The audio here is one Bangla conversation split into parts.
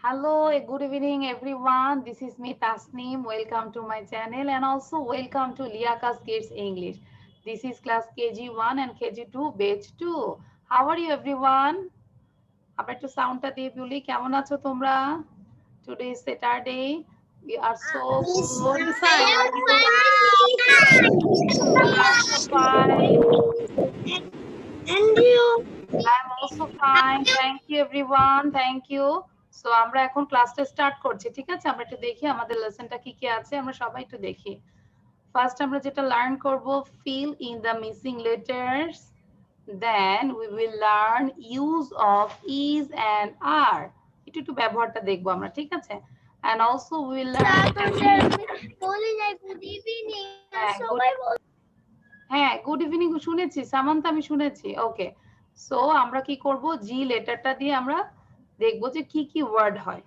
Hello, good evening everyone. This is me Tasneem. Welcome to my channel and also welcome to Liakas Kids English. This is class KG1 and KG2 batch 2. How are you everyone? আবার একটু সাউন্ডটা দিয়ে বলি কেমন আছো তোমরা? Today is Saturday. We are so Miss, good. I'm How fine. are you? I'm also fine. And you? I'm also fine. Thank you everyone. Thank you. So আমরা এখন ক্লাসটা স্টার্ট করছি। ঠিক আছে? আমরা একটু দেখি আমাদের লেসনটা কি কি আছে। আমরা সবাই একটু দেখি। ফার্স্ট আমরা যেটা লার্ন করব fill in the missing letters. Then we will learn use of is and are. একটু একটু ব্যবহারটা দেখবো আমরা। ঠিক আছে? And also we will learn Good evening. হ্যাঁ গুড ইভিনিং শুনেছি সামান্তা আমি শুনেছি ওকে সো আমরা কি করব জি লেটারটা দিয়ে আমরা দেখব যে কি কি ওয়ার্ড হয়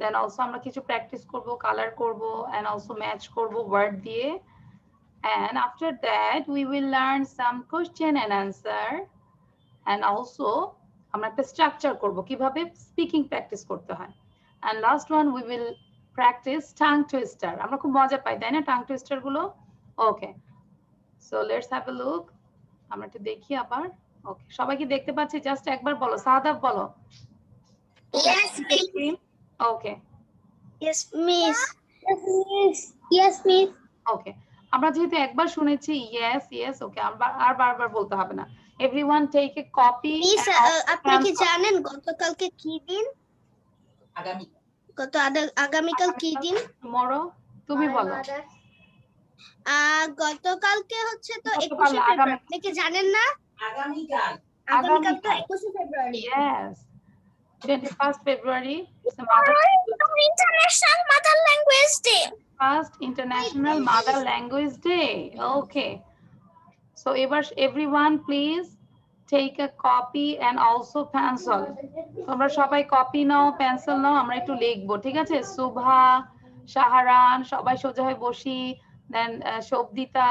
দেন অলসো আমরা কিছু প্র্যাকটিস করব কালার করব এন্ড অলসো ম্যাচ করব ওয়ার্ড দিয়ে and after that we will learn some question and answer and also আমরা একটা স্ট্রাকচার করব কিভাবে স্পিকিং প্র্যাকটিস করতে হয় and last one we will practice tongue twister আমরা খুব মজা পাই তাই না টাং টুইস্টার গুলো ওকে So let's have a look. আমরা একটু দেখি আবার ওকে সবাই কি দেখতে পাচ্ছি জাস্ট একবার বলো সাদাব বলো Yes, miss. ওকে Yes, miss. Yes, miss. Yes, miss. ওকে আমরা যেহেতু একবার শুনেছি ইয়েস ইয়েস ওকে আর বারবার বলতে হবে না everyone take a copy miss আপনি কি জানেন গতকালকে কি দিন? আগামীকাল কি দিন? টুমরো তুমি বলো গতকালকে হচ্ছে তো 21শে ফেব্রুয়ারি আপনি কি জানেন না? আগামীকাল তো 21শে ফেব্রুয়ারি Yes 21st February is the International Mother Language Day. first International Mother Language Day. Okay. So everyone please take a copy and also pencil. তোমরা সবাই কপি নাও পেন্সিল নাও আমরা একটু লিখবো ঠিক আছে সুভা শাহরান সবাই সোজা হয়ে বসি দেন শোভদিতা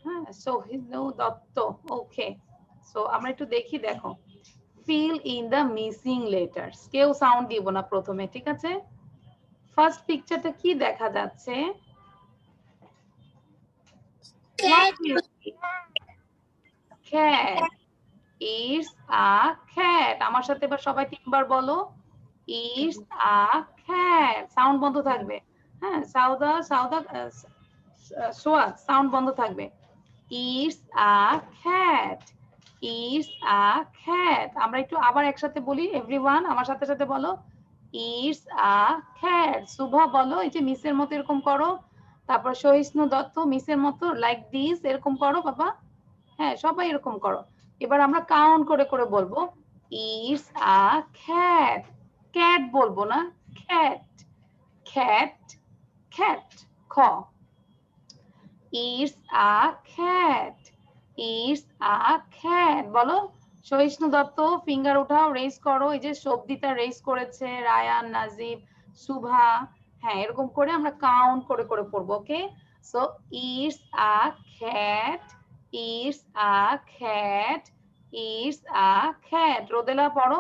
হ্যাঁ সোহিনু দত্ত ওকে সো আমরা একটু দেখি দেখো fill in the missing letters কেউ সাউন্ড দিব না প্রথমে ঠিক আছে ফার্স্ট পিকচারটা কি দেখা যাচ্ছে cat is a cat আমার সাথে এবার সবাই তিনবার বলো is a cat সাউন্ড বন্ধ থাকবে হ্যাঁ সাউদা সোয়া সাউন্ড বন্ধ থাকবে is a cat is a cat আমরা একটু আবার একসাথে বলি এভরিওয়ান আমার সাথে সাথে বলো is a cat সুভা বলো এই যে মিসের মতো এরকম করো তারপর সহিষ্ণু দত্ত মিসের মতো লাইক দিস এরকম করো বাবা হ্যাঁ সবাই এরকম করো এবার আমরা কাউন্ট করে করে বলবো is a cat cat বলবো না cat cat cat খ is a cat is a cat বলো সহিষ্ণু দত্ত ফিঙ্গার উঠাও রেজ করো এই যে শব্দিতা রেজ করেছে রায়ান নাজিব সুভা হ্যাঁ এরকম করে আমরা কাউন্ট করে করে পড়বো okay so is a cat is a cat is a cat রোদেলা পড়ো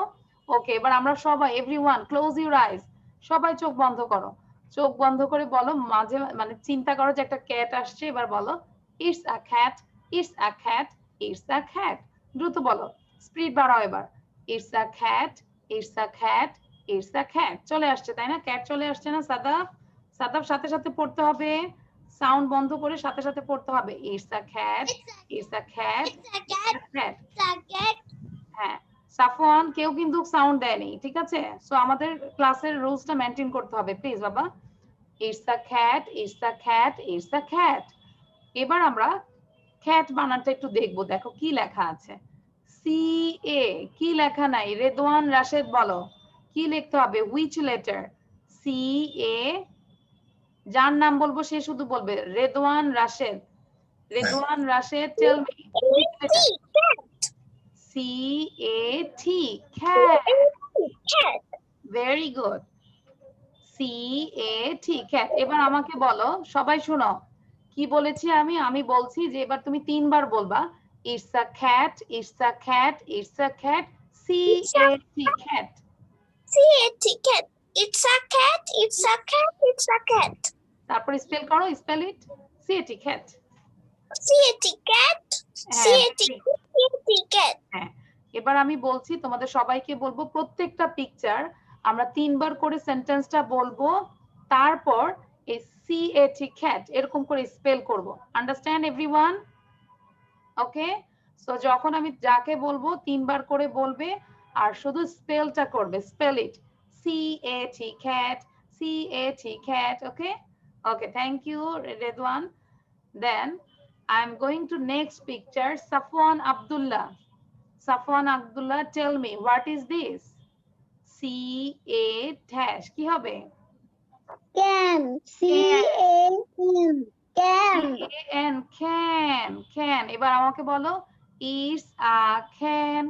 ওকে এবার আমরা সবাই এভরিওয়ান ক্লোজ ইউর আইজ সবাই চোখ বন্ধ করো চোখ বন্ধ করে বলো মাঝে মানে চিন্তা করো যে একটা ক্যাট আসছে এবার বলো it's a cat it's a cat it's a cat দ্রুত বলো স্পিড বাড়াও এবার it's a cat it's a cat it's a cat চলে আসছে তাই না ক্যাট চলে আসছে না সাদাব সাদাব সাথে সাথে পড়তে হবে সাউন্ড বন্ধ করে সাথে সাথে পড়তে হবে it's a cat it's a cat cat হ্যাঁ সাফওয়ান কেউ কিন্তু সাউন্ড দেয়নি ঠিক আছে সো আমাদের ক্লাসের রুলসটা মেইনটেইন করতে হবে প্লিজ বাবা it's a cat it's a cat it's a cat এবার আমরা ক্যাট বানানটা একটু দেখবো দেখো কি লেখা আছে সি এ কি লেখা নাই রেদওয়ান রাশেদ বলো কি লিখতে হবে হুইচ লেটার সি এ যার নাম বলবো সে শুধু বলবে Redwan Rashed tell me C-A-T, cat. Very good. C-A-T, cat. এবার আমাকে বলো সবাই শোনো কি বলেছি আমি বলছি যে এবার তুমি তিনবার বলবা It's a cat, it's a cat, it's a cat, C-A-T, cat. cat. It's a cat. It's a cat. It's a cat. তারপর স্পেল করো, spell it. CAT cat। cat. Cat. হ্যাঁ, এবার আমি বলছি, তোমাদের সবাইকে বলবো প্রত্যেকটা পিকচার আমরা 3 বার করে সেন্টেন্সটা বলবো, তারপর এই CAT cat এরকম করে স্পেল করব। Understand everyone? ওকে, সো যখন আমি যাকে বলবো 3 বার করে বলবে আর শুধু স্পেলটা করবে, spell it CAT cat, CAT cat। Okay okay, thank you Redwan. Then I'm going to next picture, Safwan Abdullah. Safwan Abdullah, tell me what is this? CA dash কি হবে? Can. CAN. Can. Can। এবার আমাকে বলো, it's a can,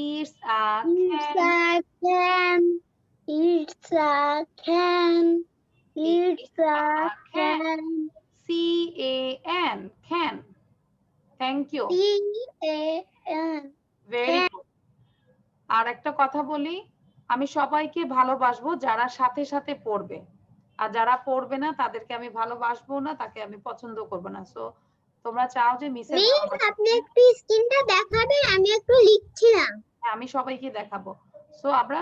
it's a can, It's a can. It's a can. CAN, can। Thank you. CAN. Very good. আর একটা কথা বলি, আমি সবাইকে ভালোবাসবো যারা সাথে সাথে পড়বে, আর যারা পড়বে না তাদেরকে আমি ভালোবাসবো না, তাকে আমি পছন্দ করব না। সো তোমরা চাও যে মিসের আপনি একটু স্ক্রিনটা দেখাবেন, আমি একটু লিখছিলাম। হ্যাঁ, আমি সবাইকে দেখাবো। সো আমরা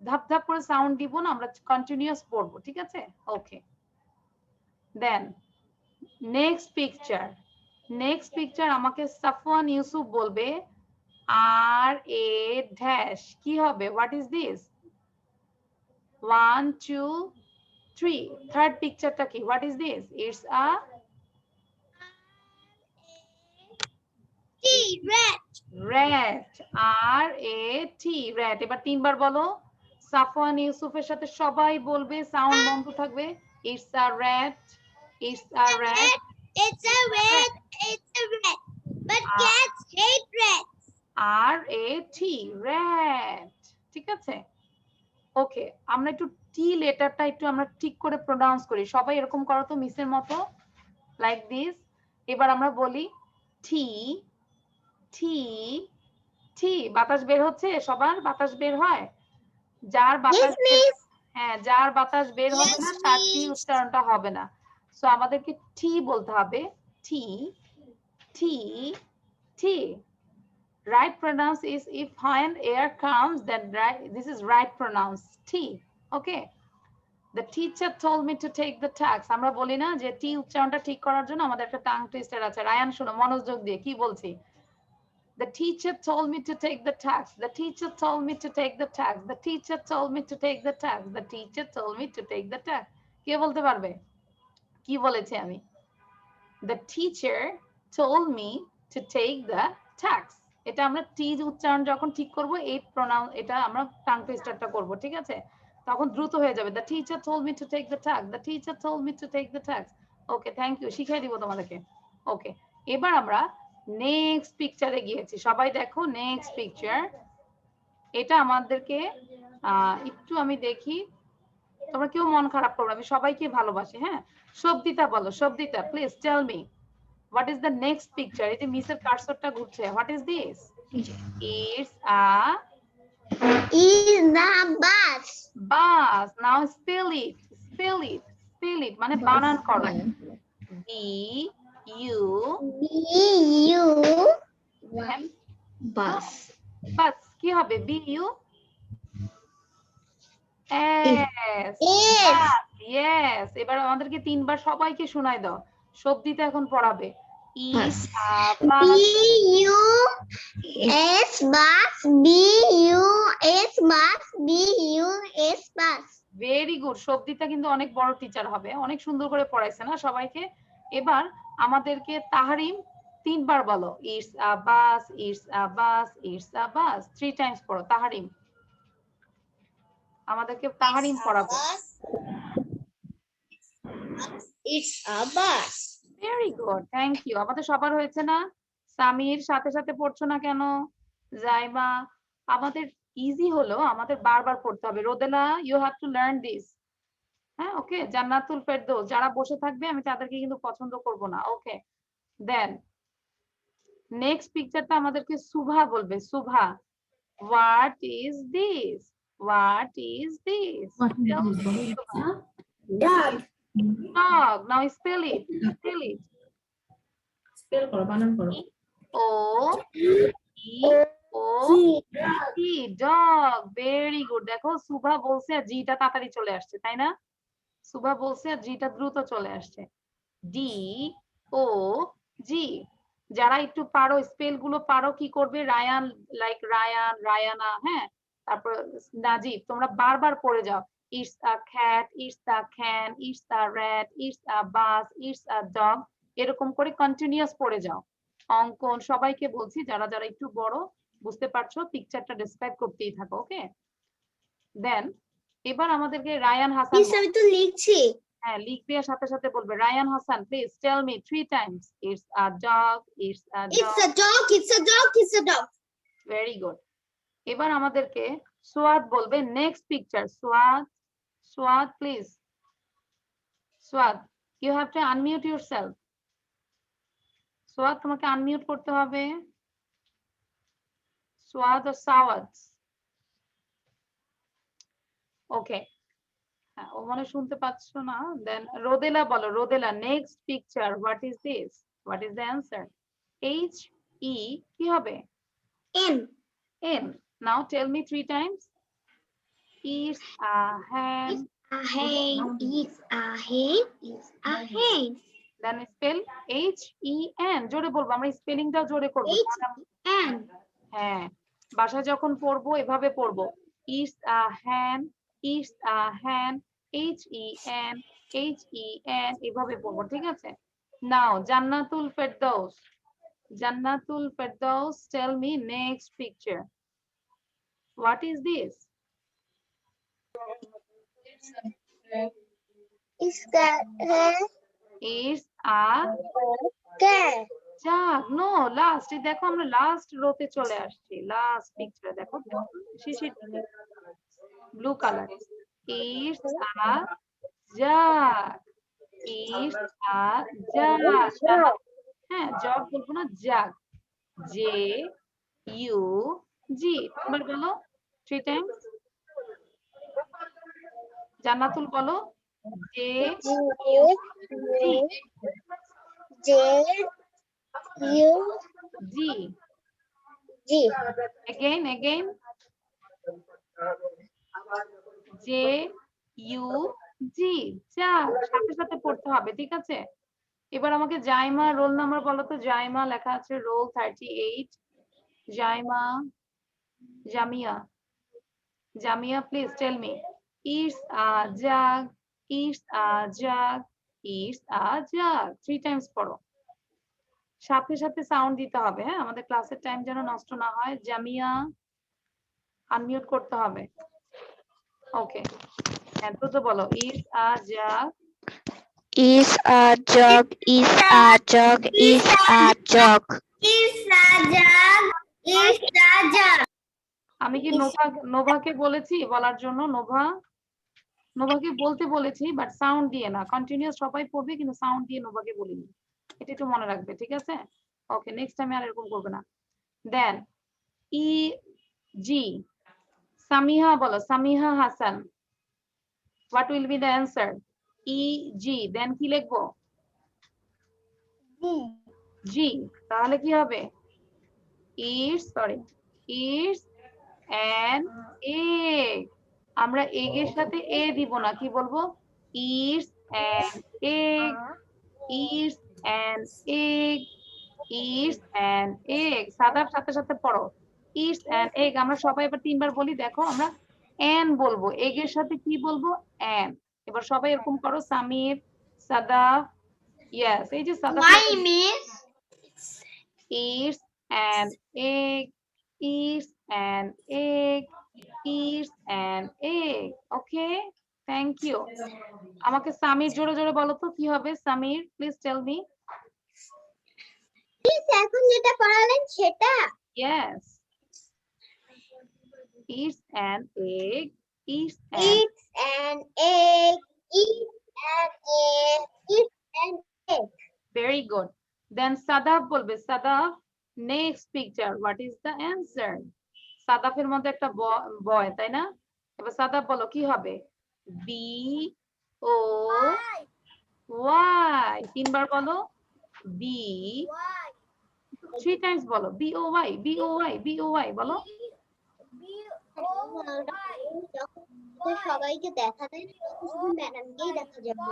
ধাপ ধাপ করে সাউন্ড দিব না, আমরা কন্টিনিউয়াস পড়বো, ঠিক আছে? ওকে, দেন নেক্সট পিকচার আমাকে সাফওয়ান ইউসুফ বলবে RA dash কি হবে? What is this? 1 2 3, থার্ড পিকচারটা কি? What is this? It's a rat, RAT, rat। এবার 3 বার বলো, সাফওয়ান ইউসুফের সাথে সবাই বলবে, সাউন্ড বন্ধ থাকবে। It's a rat, it's a rat, It's a rat. It's a rat. But cats hate rats. RAT, rat। ঠিক আছে? ওকে, আমরা একটু টি লেটারটা একটু আমরা ঠিক করে প্রোনাউন্স করি। সবাই এরকম করো তো মিসের মতো, লাইক দিস। এবার আমরা বলি টি টি টি। বাতাস বের হচ্ছে? সবার বাতাস বের হয়? যার বাতাস হ্যাঁ, যার বাতাস বের হবে না তার টি উচ্চারণটা হবে না। সো আমাদেরকে টি বলতে হবে, টি টি টি। Right pronounce is if when air comes, then right, this is right pronounce, T. Okay. The teacher told me to take the tax. আমরা বলি না যে টি উচ্চারণটা ঠিক করার জন্য আমাদের একটা টাং টুইস্টার আছে। রায়ান শোনো মনোযোগ দিয়ে কি বলছি। The teacher told me to take the tax. The teacher told me to take the tax. The teacher told me to take the tax. The teacher told me to take the tax. কে বলতে পারবে কি বলেছি আমি? The teacher told me to take the tax. এটা আমরা টি উচ্চারণ যখন ঠিক করব, এই প্রোনাউন এটা আমরা টাং টুইস্টারটা করব, ঠিক আছে? তখন দ্রুত হয়ে যাবে। The teacher told me to take the tax. The teacher told me to take the tax. Okay, thank you, শিখিয়ে দিব তোমাদেরকে। ওকে, এবার আমরা নেক্সট পিকচারে গিয়েছি। সবাই দেখো নেক্সট পিকচার। এটা আমাদেরকে একটু আমি দেখি, তোমরা কেউ মন খারাপ করবে, আমি সবাইকে ভালোবাসি। হ্যাঁ, শব্দিতা বলো, Shabdita please tell me what is the next picture? এই যে মিসের কার্সরটা ঘুরছে, what is this? It's a bus. Bus. Now spell it, মানে বানান করো। B U bus. Bus কি হবে? B U S, yes। এবার আমাদেরকে 3 বার সবাইকে শোনাই দাও। শব্দিতা এখন পড়াবে। Is a bus, B-U-S bus, B-U-S bus, B-U-S bus. Very good. Shabdita কিন্তু অনেক বড় টিচার হবে, অনেক সুন্দর করে পড়াইছে না সবাইকে। এবার আমাদেরকে তাহরিম 3 বার বলো, it's a bus, it's a bus, it's a bus. 3 times পড়ো তাহরিম। আমাদেরকে তাহরিম পড়াবো। It's a bus. Very good, thank you. আমাদের সবার হয়েছে না? সামির সাথে সাথে পড়ছো না কেন? জাইমা, আমাদের ইজি হলো, আমাদের বারবার পড়তে হবে। Rodela, you have to learn this. হ্যাঁ, ওকে। জান্নাতুল ফেরদৌস, যারা বসে থাকবে আমি তাদেরকে কিন্তু পছন্দ করব না। ওকে, দেন নেক্সট পিকচারটা আমাদেরকে সুভা বলবে। Subha, what is this? What is this? What is Tell this? me, বলো Shubha. একটা Dog. Dog. Now spell it. Spell it. Spell করো, বানান করো। O E O G. Dog. Very good. দেখো সুভা বলছে আর জিটা তাড়াতাড়ি চলে আসছে, তাই না? সুভা বলছে আর জিটা দ্রুত চলে আসছে। D O G. যারা একটু পারো স্পেল গুলো পারো কি করবে? রায়ান, লাইক রায়ান, রায়ানা, হ্যাঁ, তারপর নাজিব, তোমরা বারবার পড়ে যাও। It's a cat, it's a can, it's a rat, it's a bus, it's a dog, এরকম করে কন্টিনিউয়াস পড়ে যাও। অঙ্কন সবাইকে বলছি, যারা যারা একটু বড় বুঝতে পারছো, পিকচারটা ডেসক্রাইব করতেই থাকো, ওকে? দেন এবার আমাদেরকে রায়ান হাসান, Miss, আমি তো লিখছি। হ্যাঁ লিখবে আর সাথে সাথে বলবে। Rayan Hasan, please tell me 3 times. It's a dog, it's a It's dog. a dog, it's a dog, it's a dog. Very good. এবার আমাদেরকে সোয়াদ বলবে next picture. Swad, Swad please. Swad, you have to unmute yourself. Swad, তোমাকে আনমিউট করতে হবে। সোয়াদ ও সাওয়াদ। ওকে, হ্যাঁ, ও মানে শুনতে পাচ্ছ না। দেন রোদেলা বলো। Rodela, next picture, what is this? What is the answer? H E কি হবে? N. N. Now tell me 3 times. It's a hen. A hen, it's a hen, it's a hen. Then spell H-E-N. জোরে বলবো, আমরা স্পেলিংটাও জোরে করবো। H-N. হ্যাঁ, বাসায় যখন পড়বো এভাবে পড়বো। It's a hen, it's a hen, H-E-N, H-E-N, এভাবে পড়বো, ঠিক আছে? Now Jannatul Ferdous. Jannatul Ferdous, tell me next picture. What is this? Is that hen? It's a Cat. jug. No, last. এই দেখো আমরা লাস্ট রোতে চলে আসছি। লাস্ট পিকচার দেখো, Shishir blue colour. It's a jug. It's a jug. হ্যাঁ, জগ বলবো না, জাগ। J-U-G. এবার বলো 3 times. জান্নাতুল বলো। J-U-G. J-U-G. G. Again, again. J-U-G. জাগ, সাথে সাথে পড়তে হবে, ঠিক আছে? এবার আমাকে জাইমা রোল নাম্বার বলো তো। জাইমা লেখা আছে roll 38। Zaima, Jamia, Jamia please tell me. It's a jug, it's a jug, it's a jug. 3 times পড়ো, সাথে সাথে সাউন্ড দিতে হবে, হ্যাঁ, আমাদের ক্লাসের টাইম যেন নষ্ট না হয়। জামিয়া, আনমিউট করতে হবে। ওকে, হ্যাঁ দ্রুত বলো। It's a jug. Is a jug, is a jug, is a jug. Is a jug, is a jug. আমি কি নোভাকে বলেছি বলার জন্য? নোভাকে বলতে বলেছি, বাট সাউন্ড দিয়ে না। কন্টিনিউয়াস সবাই পড়বে, কিন্তু সাউন্ড দিয়ে নোভাকে বলিনি। এটা একটু মনে রাখবে, ঠিক আছে? ওকে, নেক্সট টাইম আর এরকম করবে না। দেন ই জি, সামিহা বলো। Samiha Hasan, what will be the answer? E G, then কি লিখবো? জি, তাহলে কি হবে? It's an egg. আমরা egg এর সাথে a দিব না, কি বলবো? It's an egg, it's an egg, it's an egg. সাদার সাথে সাথে পড়ো। It's an egg. আমরা সবাই এবার 3 বার বলি, দেখো আমরা an বলবো, egg এর সাথে কি বলবো? an. এবার সবাই এরকম করো। সামির, সাদাফ, yes, এই যে Sadaf. Why, miss? It's an egg, is an egg, is an egg. Okay, thank you. আমাকে সামির জোরে জোরে বলো তো কি হবে? Samir, please tell me. Miss, এখন যেটা পড়ালেন সেটা? Yes. Is an egg, is an It's an egg, it's an egg, it's an egg. very good. Then Sadaf বলবে। Sadaf, next picture, what is the answer? সাদাফের মধ্যে একটা বয়, তাই না? এবার সাদাব বলো কি হবে? বি ও ওয়াই, তিনবার বলো। বি, 3 টাইমস বলো। বি ও ওয়াই, বি ও ওয়াই, বি ও ওয়াই বলো। সবাইকে দেখা যায় না, শুধু ম্যাডামকেই দেখা যাবে।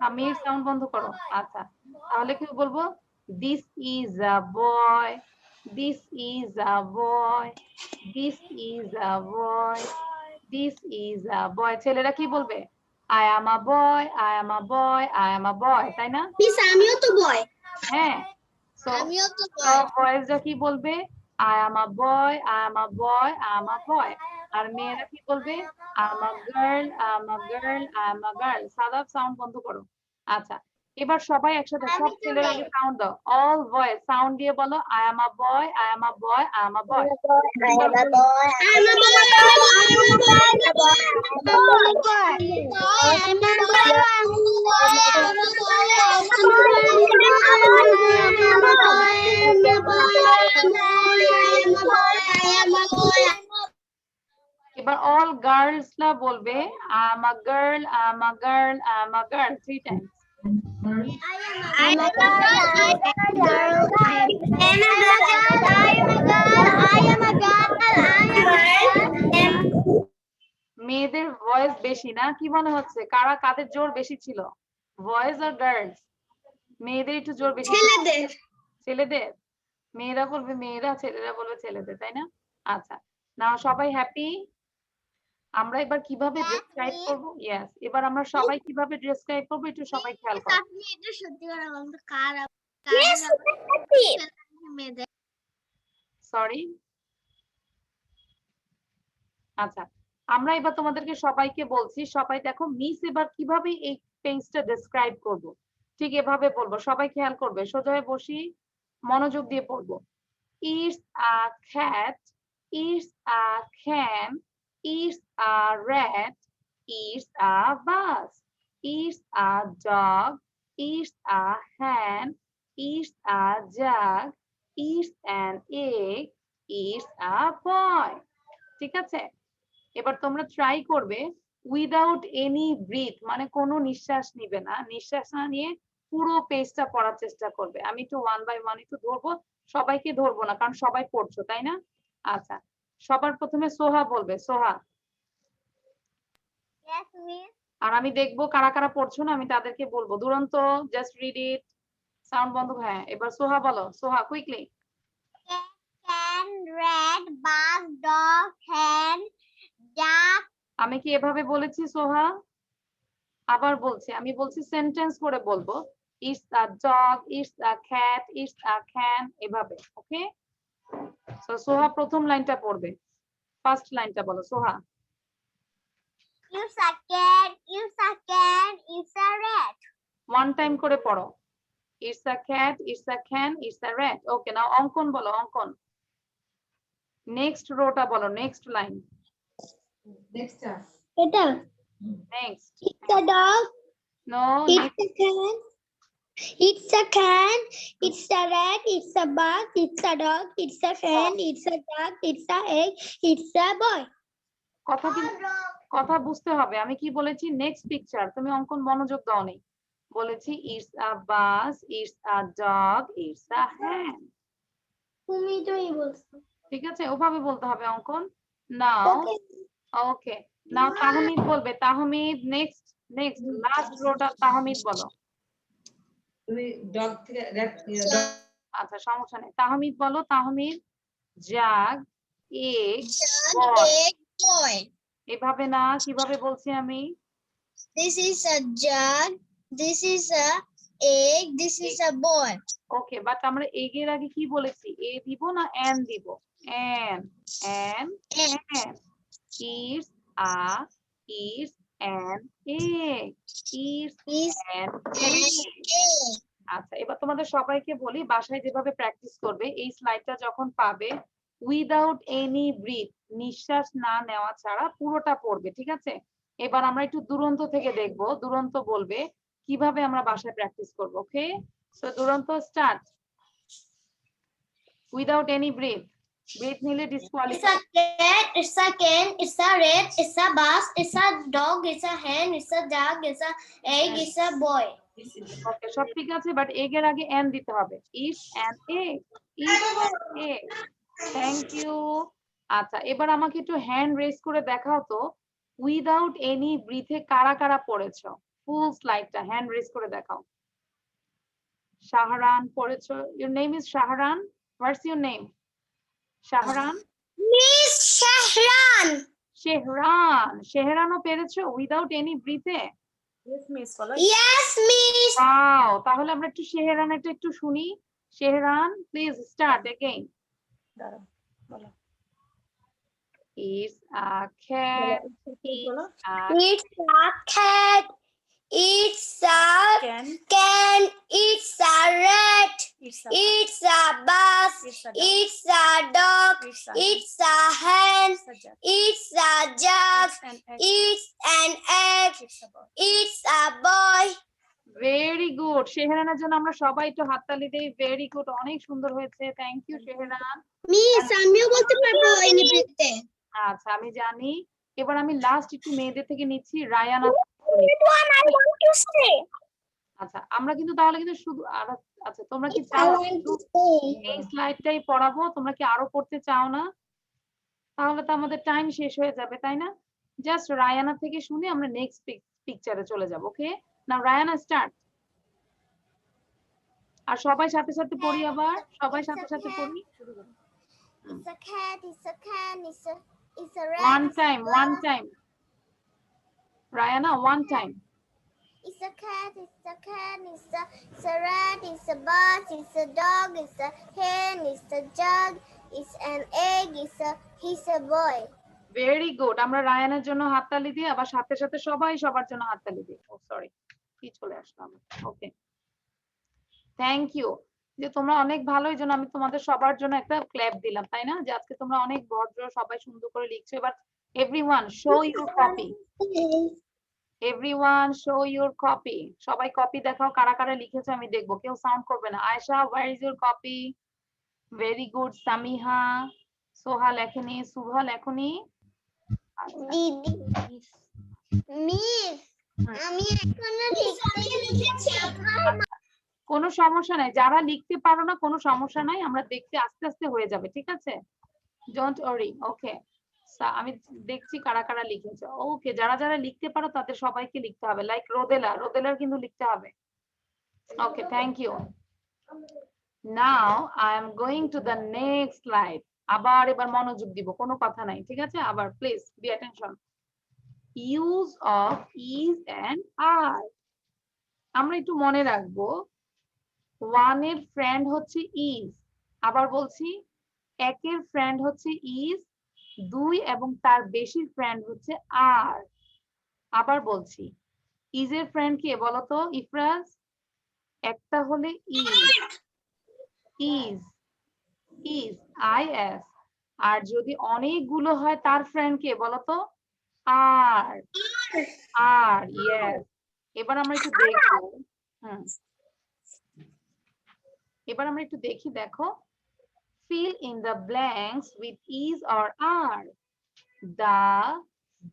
আমি সাউন্ড বন্ধ করো। আচ্ছা, তাহলে কি বলবো? This is a boy, this is a boy, this is a boy, this is a boy. ছেলেরা কি বলবে? I am a boy, I am a boy, I am a boy, তাই না? মিস আমিও তো বয়। হ্যাঁ, আমিও তো সব বয়েজরা কি বলবে? I am a boy, I am a boy, I am a boy. আর মেয়েরা কি বলবে? I am a girl, I am a girl, I am a girl. Sadab sound বন্ধ করো। আচ্ছা, এবার সবাই একসাথে, সব ছেলেরা আগে সাউন্ড দাও। অল বয়েজ সাউন্ড দিয়ে বলো I am a boy, I am a boy, I am a boy. এবার অল গার্লসরা বলবে I am a girl, I am a girl, I am a girl 3 times. মেয়েদের ভয়েস বেশি না? কি মনে হচ্ছে কারা কাদের জোর বেশি ছিল? বয়েজ আর গার্লস? মেয়েদের একটু জোর বেশি ছিল। ছেলেদের? মেয়েরা বলবে মেয়েরা, ছেলেরা বলবে ছেলেদের, তাই না? আচ্ছা, নাও সবাই হ্যাপি? আমরা এবার কিভাবে ডেসক্রাইব করব? ইয়েস, এবার আমরা সবাই কিভাবে ডেসক্রাইব করব একটু সবাই খেয়াল করো। আপনি এটা সত্যি করে বলতে কার মেয়েদের সরি। আচ্ছা, আমরা এবার তোমাদেরকে সবাইকে বলছি, সবাই দেখো মিস এবার কিভাবে এই পেজটা ডেসক্রাইব করব। ঠিক এভাবে বলবো, সবাই খেয়াল করবে। সোজা হয়ে বসি, মনোযোগ দিয়ে পড়বো। It's a cat, it's a can, it's a rat, it's a bus, it's a dog, it's a hen, it's a jug, it's an egg, it's a boy. ঠিক আছে? এবার তোমরা ট্রাই করবে উইদাউট এনি ব্রিথ, মানে কোনো নিঃশ্বাস নিবে না, নিঃশ্বাস না নিয়ে পুরো পেজটা পড়ার চেষ্টা করবে। আমি একটু 1 বাই 1 একটু ধরবো, সবাইকে ধরবো না কারণ সবাই পড়ছো, তাই না? আচ্ছা, সবার প্রথমে সোহা বলবে। সোহা। আর আমি দেখবো কারা কারা পড়ছো না, আমি তাদেরকে বলবো। দুরন্ত, জাস্ট রিড ইট। সাউন্ড বন্ধ। হ্যাঁ, এবার সোহা বলো। সোহা quickly. can, rat, bug, dog, hen, duck. আমি কি এভাবে বলেছি সোহা? আবার বলছি, আমি বলছি সেন্টেন্স করে বলবো। It's a dog, it's a cat, it's a can, এভাবে। ওকে? সো সোহা প্রথম লাইনটা পড়বে। ফার্স্ট লাইনটা বলো সোহা। It's a cat, it's a can, it's a rat. One time করে পড়ো। It's a cat, it's a can, it's a rat. ওকে, নাও অঙ্কন বলো। অঙ্কন নেক্সট রোটা বলো, নেক্সট লাইন। এটা next. It's a dog, no, it's a can, it's a can, it's a rat, it's a bug, it's a dog, it's a hen, it's a duck, it's a egg, it's a boy. কথা কথা বুঝতে হবে। আমি কি বলেছি? Next picture. তুমি অঙ্কন মনোযোগ দাও নেই। বলেছি it's a bus, it's a dog, it's a হ্যান। তুমি তোই বলছো। ঠিক আছে, ওভাবে বলতে হবে অঙ্কন। নাও ওকে, নাও তাহমিদ বলবে। Tahmid next, next last rota Tahmid বলো। তুমি ডগ থেকে আচ্ছা, সমস্যা নেই, তাহমিদ বলো। তাহমিদ জাগ, এগ, বয়। boy. এভাবে না, কিভাবে বলছি আমি? This is a jug, this is a egg, this is a boy. Okay, but আমরা এগের আগে কি বলেছি? এ দিব না এন দিব? N, N, N. It's a, it's an egg, it's an egg. আচ্ছা, এবার তোমাদের সবাইকে বলি বাসায় যেভাবে প্র্যাকটিস করবে, এই স্লাইডটা যখন পাবে উইদাউট এনি ব্রিথ, নিঃশ্বাস না নেওয়া ছাড়া পুরোটা পড়বে। ঠিক আছে? এবার আমরা একটু দুরন্ত থেকে দেখবো। দুরন্ত বলবে কিভাবে আমরা বাসায় প্র্যাকটিস করবো। ওকে, সো দুরন্ত start. Without any breath. Breath নিলে It's disqualify. a cat, it's a can, it's a rat, it's a bus, it's a dog, it's a hen, it's a duck, it's a egg, it's a boy. Okay, সব ঠিক আছে, বাট এগের আগে এন দিতে হবে। Is an egg, is an egg. Thank you. আচ্ছা, এবার আমাকে একটু হ্যান্ড রেজ করে দেখাও তো, উইদাউট এনি ব্রিথে কারা কারা পড়েছো? ফুল স্লাইডটা হ্যান্ড রেজ করে দেখাও। শাহরান পড়েছো। Your name is Shahran? What's your name? Shahran? Miss Shahran. Shehran. শেহরানও পেরেছো without any breath? Yes, miss. Follow. Yes, Miss. Wow, তাহলে আমরা একটু শেহরানটা একটু শুনি। Shehran, please start again. দাঁড়াও, বলো। Is a cat. বলো। It's a cat. It's a Can. can. It's a rat. It's a. It's a bus. It's a dog. It's a dog. It's a. It's a hen. It's a jug. It's a jug. It's an egg. It's an egg. It's a boy. It's a boy. Very good. শেহরানের জন্য আমরা সবাই একটু হাততালি দেই। ভেরি গুড, অনেক সুন্দর হয়েছে। Thank you Shehran. Miss, আমিও বলতে পারবো এই নিবৃত্তে। আচ্ছা, আমি জানি। এবার আমি লাস্ট একটু মেয়েদের থেকে নিচ্ছি। Raina. One I want to say. আচ্ছা, আমরা কিন্তু তাহলে কিন্তু শুধু আচ্ছা, তোমরা কি চাও এই স্লাইডটাই পড়াবো? তোমরা কি আরো পড়তে চাও না? তাহলে তো আমাদের টাইম শেষ হয়ে যাবে, তাই না? জাস্ট রায়ানা থেকে শুনে আমরা নেক্সট পিকচারে চলে যাব। ওকে, নাও রায়ানা স্টার্ট। আর সবাই সাথে সাথে পড়ি, আবার সবাই সাথে সাথে পড়ি। It's a cat, it's a can, it's a rat. One time Raina, one time. It's a cat, it's a can, it's a rat, it's a bus, it's a dog, it's a hen, it's a jug, it's an egg, he's a boy. Very good. আমরা রায়ানের জন্য হাততালি দিই, আবার সাথে সাথে সবাই সবার জন্য হাততালি দিই। ও সরি, কি চলে আসলাম। ওকে, থ্যাংক ইউ। যে তোমরা অনেক ভালো, এই জন্য আমি তোমাদের সবার জন্য একটা ক্ল্যাপ দিলাম, তাই না? যে আজকে তোমরা অনেক ভদ্র, সবাই সুন্দর করে লিখছো। এবার everyone show your copy. Everyone show your copy. সবাই কপি দেখাও, কারা কারা লিখেছো আমি দেখবো। কেউ সাউন্ড করবে না। Ayesha, where is your copy? Very good. Samiha, Soha লেখেনি, শুভা লেখনি। দিদি মিস আমি এখনো লিখেছি। কোনো সমস্যা নাই, যারা লিখতে পারো না কোনো সমস্যা নাই, আমরা দেখতে আস্তে আস্তে হয়ে যাবে, ঠিক আছে? Don't worry. ওকে, আমি দেখছি কারা কারা লিখেছে। ওকে, যারা যারা লিখতে পারো তাদের সবাইকে লিখতে হবে। লাইক রোদেলার কিন্তু লিখতে হবে। Okay, thank you. Now I am going to the next slide. আবার এবার মনোযোগ দিব, কোনো কথা নাই, ঠিক আছে? আবার please be attention. Use of is and are. আমরা একটু মনে রাখবো, ওয়ান এর ফ্রেন্ড হচ্ছে ইজ। আবার বলছি, একের ফ্রেন্ড হচ্ছে ইজ, দুই এবং তার বেশির ফ্রেন্ড হচ্ছে আর। আবার বলছি, ইজের ফ্রেন্ড কে বলতো ইফরাজ? একটা হলে ইজ, IS। আর যদি অনেকগুলো হয় তার ফ্রেন্ড কে বলতো? আর। ইয়েস। এবার আমরা একটু দেখবো। এবার আমরা একটু দেখি, দেখো। Fill in the blanks with is or are. The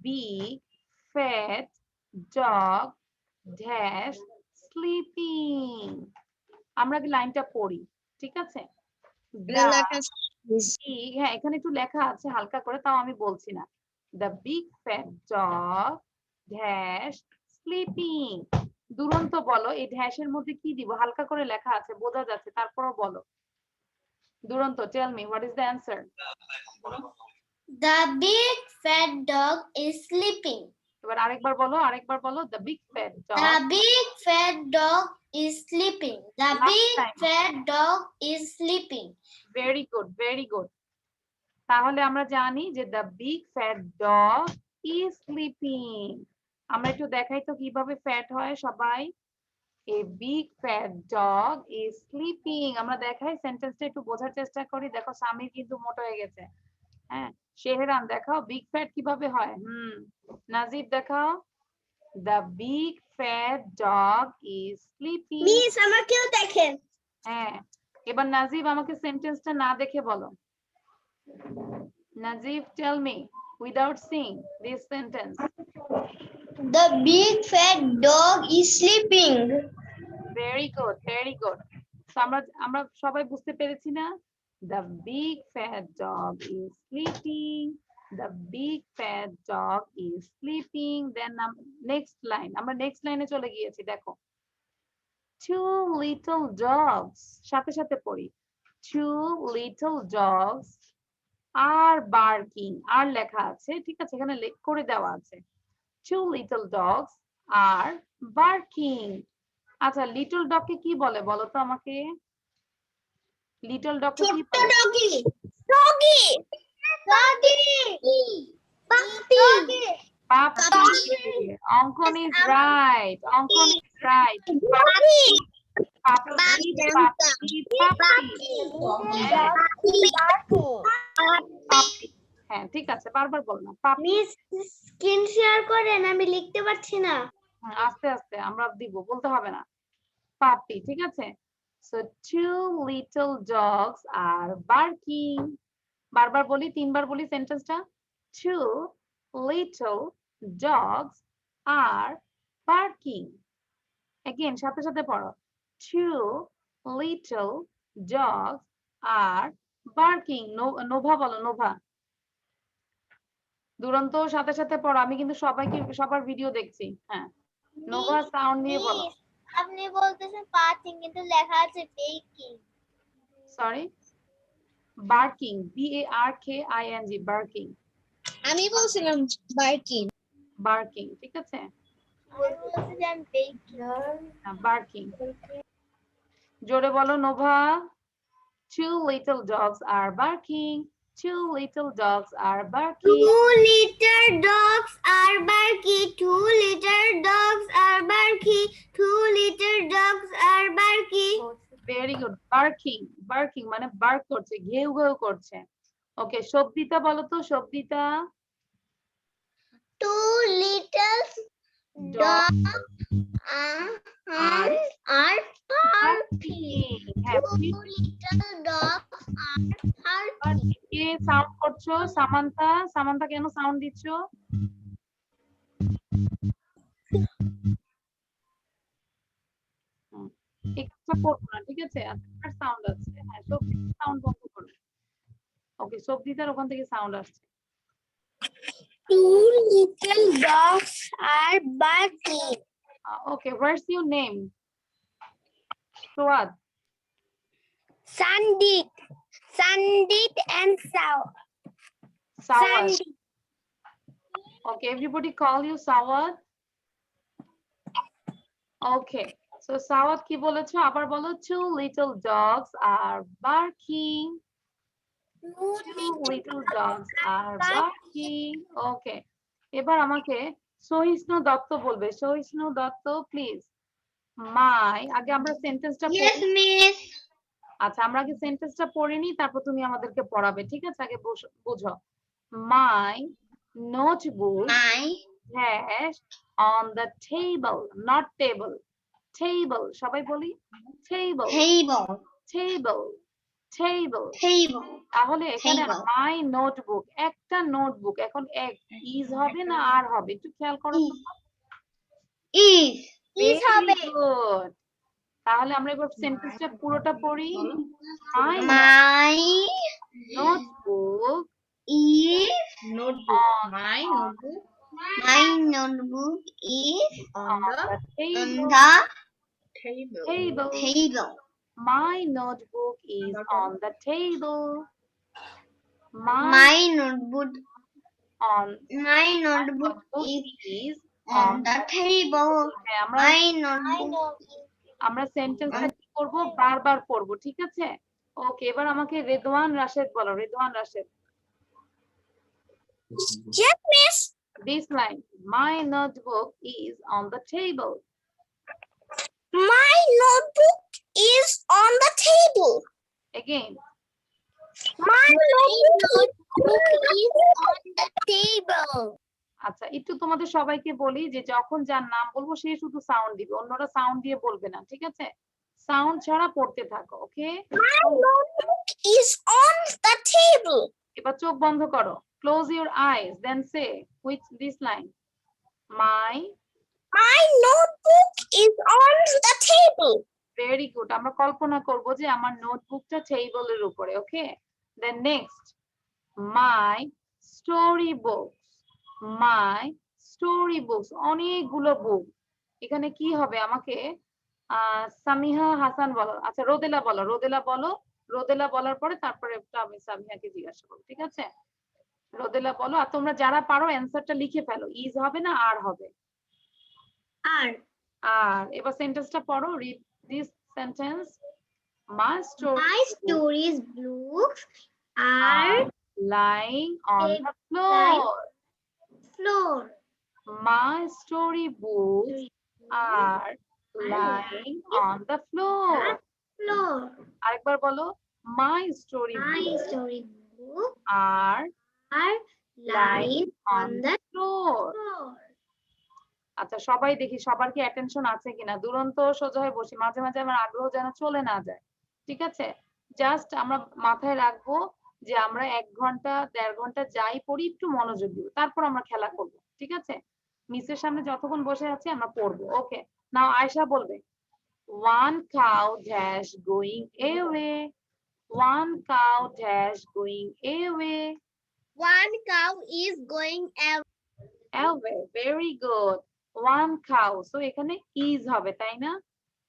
big fat dog dash sleeping. আমরা কি লাইনটা পড়ি, ঠিক আছে? হ্যাঁ, এখানে একটু লেখা আছে হালকা করে, তাও আমি বলছি না। The big fat dog dash sleeping. দুরন্ত বলো, এই ড্যাশের মধ্যে কি দিব? হালকা করে লেখা আছে, বোঝা যাচ্ছে, তারপরও বলো। দুরন্ত, tell me what is the answer? The big fat dog is sleeping. এবার আরেকবার বলো, the big fat dog. The big fat dog is sleeping. The big fat dog is sleeping. Very good. তাহলে আমরা জানি যে the big fat dog is sleeping. আমরা একটু দেখাই তো কিভাবে ফ্যাট হয় সবাই। A big fat dog is sleeping. আমরা দেখাই, সেন্টেন্সটা একটু বোঝার চেষ্টা করি। দেখো সামির কিন্তু মোটা হয়ে গেছে। হ্যাঁ, শেহরান দেখাও বিগ ফ্যাট কিভাবে হয়। নাজিব দেখাও, the big fat dog is sleeping. Miss আমাকেও দেখেন। হ্যাঁ, এবার নাজিব আমাকে সেন্টেন্সটা না দেখে বলো। Najib, tell me without seeing this sentence. The big fat dog is sleeping. Very good, very good. So আমরা সবাই বুঝতে পেরেছি না? The big fat dog is sleeping. The big fat dog is sleeping. Then next line. আমরা next line এ চলে গিয়েছি দেখো। Two little dogs. সাথে সাথে পড়ি। Two little dogs are barking. আর লেখা আছে, ঠিক আছে, এখানে করে দেওয়া আছে। Two little dogs are barking. আচ্ছা, লিটল ডগ কে কি বলে বলো তো আমাকে? লিটল ডগ কে কি বলে? Doggy. Doggy. Doggy. Puppy. Puppy. Ọঙ্কন is right. অঙ্কন is right. Puppy. Puppy, puppy, puppy. হ্যাঁ, ঠিক আছে, বারবার বল না। Puppy. মিস স্ক্রিন শেয়ার করেন, আমি লিখতে পারছি না। আস্তে আস্তে আমরা দিব, বলতে হবে না। Puppy, ঠিক আছে? So two little dogs are barking. বারবার বলি, তিনবার বলি সেন্টেন্সটা। Two little dogs are barking. Again, সাথে সাথে পড়ো। Two little dogs are barking. Nova বলো, নোভা। দুরন্ত সাথে সাথে পড়ো, আমি কিন্তু সবার ভিডিও দেখছি। হ্যাঁ, নোভা সাউন্ড দিয়ে বলো। আপনি বলতেছেন পার্কিং কিন্তু লেখা আছে baking. Sorry, barking, BARKING, barking. আমি বলছিলাম বার্কিং। বার্কিং, ঠিক আছে? বলছিলেন বেকিং। বার্কিং। জোরে বলো Nova. Two little dogs are barking. Two little dogs are barking. 2 little dogs are barking. 2 little dogs are barking. 2 little dogs are barking. Very good. Barking. Barking মানে বার্ক করছে, ঘেউ ঘেউ করছে। ওকে, শব্দিতা বলো তো, শব্দিতা। 2 little Dogs are barking. হ্যাঁ, 2 little dogs are barking. K sound করছো? সামান্তা। সামান্তা কেন সাউন্ড দিচ্ছ? এক্সট্রা করবো না, ঠিক আছে? আপনার সাউন্ড আছে। হ্যাঁ, শব্দিতা সাউন্ড বন্ধ করো। ওকে, শব্দিতার ওখান থেকে সাউন্ড আসছে। 2 little dogs are barking. Okay, what's your name? Swad. Sandit and Sawad. Sandit. Okay, everybody call you Sawad. Okay, so Sawad কি বলেছো? আবার বলো। Two little dogs are barking. Two little dogs are barking. Okay, এবার আমাকে সহিষ্ণু দত্ত বলবে। সহিষ্ণু দত্ত, প্লিজ। আগে আমরা সেন্টেন্সটা Yes, miss. আচ্ছা, আমরা আগে সেন্টেন্সটা পড়ে নিই, তারপর তুমি আমাদেরকে পড়াবে, ঠিক আছে? আগে বুঝো। My notebook has on the table, not table. Table, সবাই বলি table. Table. Table. Table. Table. তাহলে এখানে Table. my notebook, একটা নোটবুক, এখন এক ইজ হবে না আর হবে? একটু খেয়াল করো তো। Is. Very good. তাহলে আমরা এবার সেন্টেন্সটা পুরোটা পড়ি। My My notebook is on my notebook is on the on table. the Table. table. My notebook is on the table. My notebook on notebook is is on the table. হ্যাঁ, My notebook. আমরা সেন্টেন্সটা কি করব? বারবার পড়বো, ঠিক আছে? ওকে, এবার আমাকে রেদওয়ান রাশেদ বলো। Redwan Rashed. Yes, miss. This line, my notebook is on the table. My notebook is on the table. Again, My notebook is on the table. আচ্ছা, একটু তোমাদের সবাইকে বলি যে যখন যার নাম বলবো সে শুধু সাউন্ড দিবে, অন্যরা সাউন্ড দিয়ে বলবে না, ঠিক আছে? সাউন্ড ছাড়া পড়তে থাকো, ওকে? My notebook is on the table. এবার চোখ বন্ধ করো, close your eyes, then say which this line. My My notebook is on the table. Very good. আমরা কল্পনা করব যে আমার নোটবুকটা টেবিলের উপরে। Okay, then next, my story books. My story books, অনেকগুলো বুক। এখানে কি হবে, আমাকে সামিহা হাসান বলো। আচ্ছা রোদেলা বলো, রোদেলা বলো। রোদেলা বলার পরে তারপরে আমি সামিহাকে জিজ্ঞাসা করবো, ঠিক আছে? রোদেলা বলো, আর তোমরা যারা পারো অ্যান্সারটা লিখে ফেলো। ইজ হবে না আর হবে? আর এবার সেন্টেন্সটা পড়ো, read this sentence. My my stories books are lying on lying the floor. floor. My story books are lying on the floor. Floor. আরেকবার বলো, my story My books story book are are lying on the floor. floor. আচ্ছা সবাই দেখি সবার কি অ্যাটেনশন আছে কিনা। দুরন্ত সোজা হয়ে বসি, মাঝে মাঝে আমার আগ্রহ যেন চলে না যায়, ঠিক আছে? জাস্ট আমরা মাথায় রাখবো যে আমরা 1 ঘন্টা 1.5 ঘন্টা যাই পড়ি, একটু মনোযোগ দিব, তারপর আমরা খেলা করব, ঠিক আছে? মিসের সামনে যতক্ষণ বসে আছি আমরা পড়বো। ওকে, নাও আয়শা বলবে, one cow dash going away, one cow dash going away. One cow is going away, very good. One cow, so এখানে is হবে, তাই না?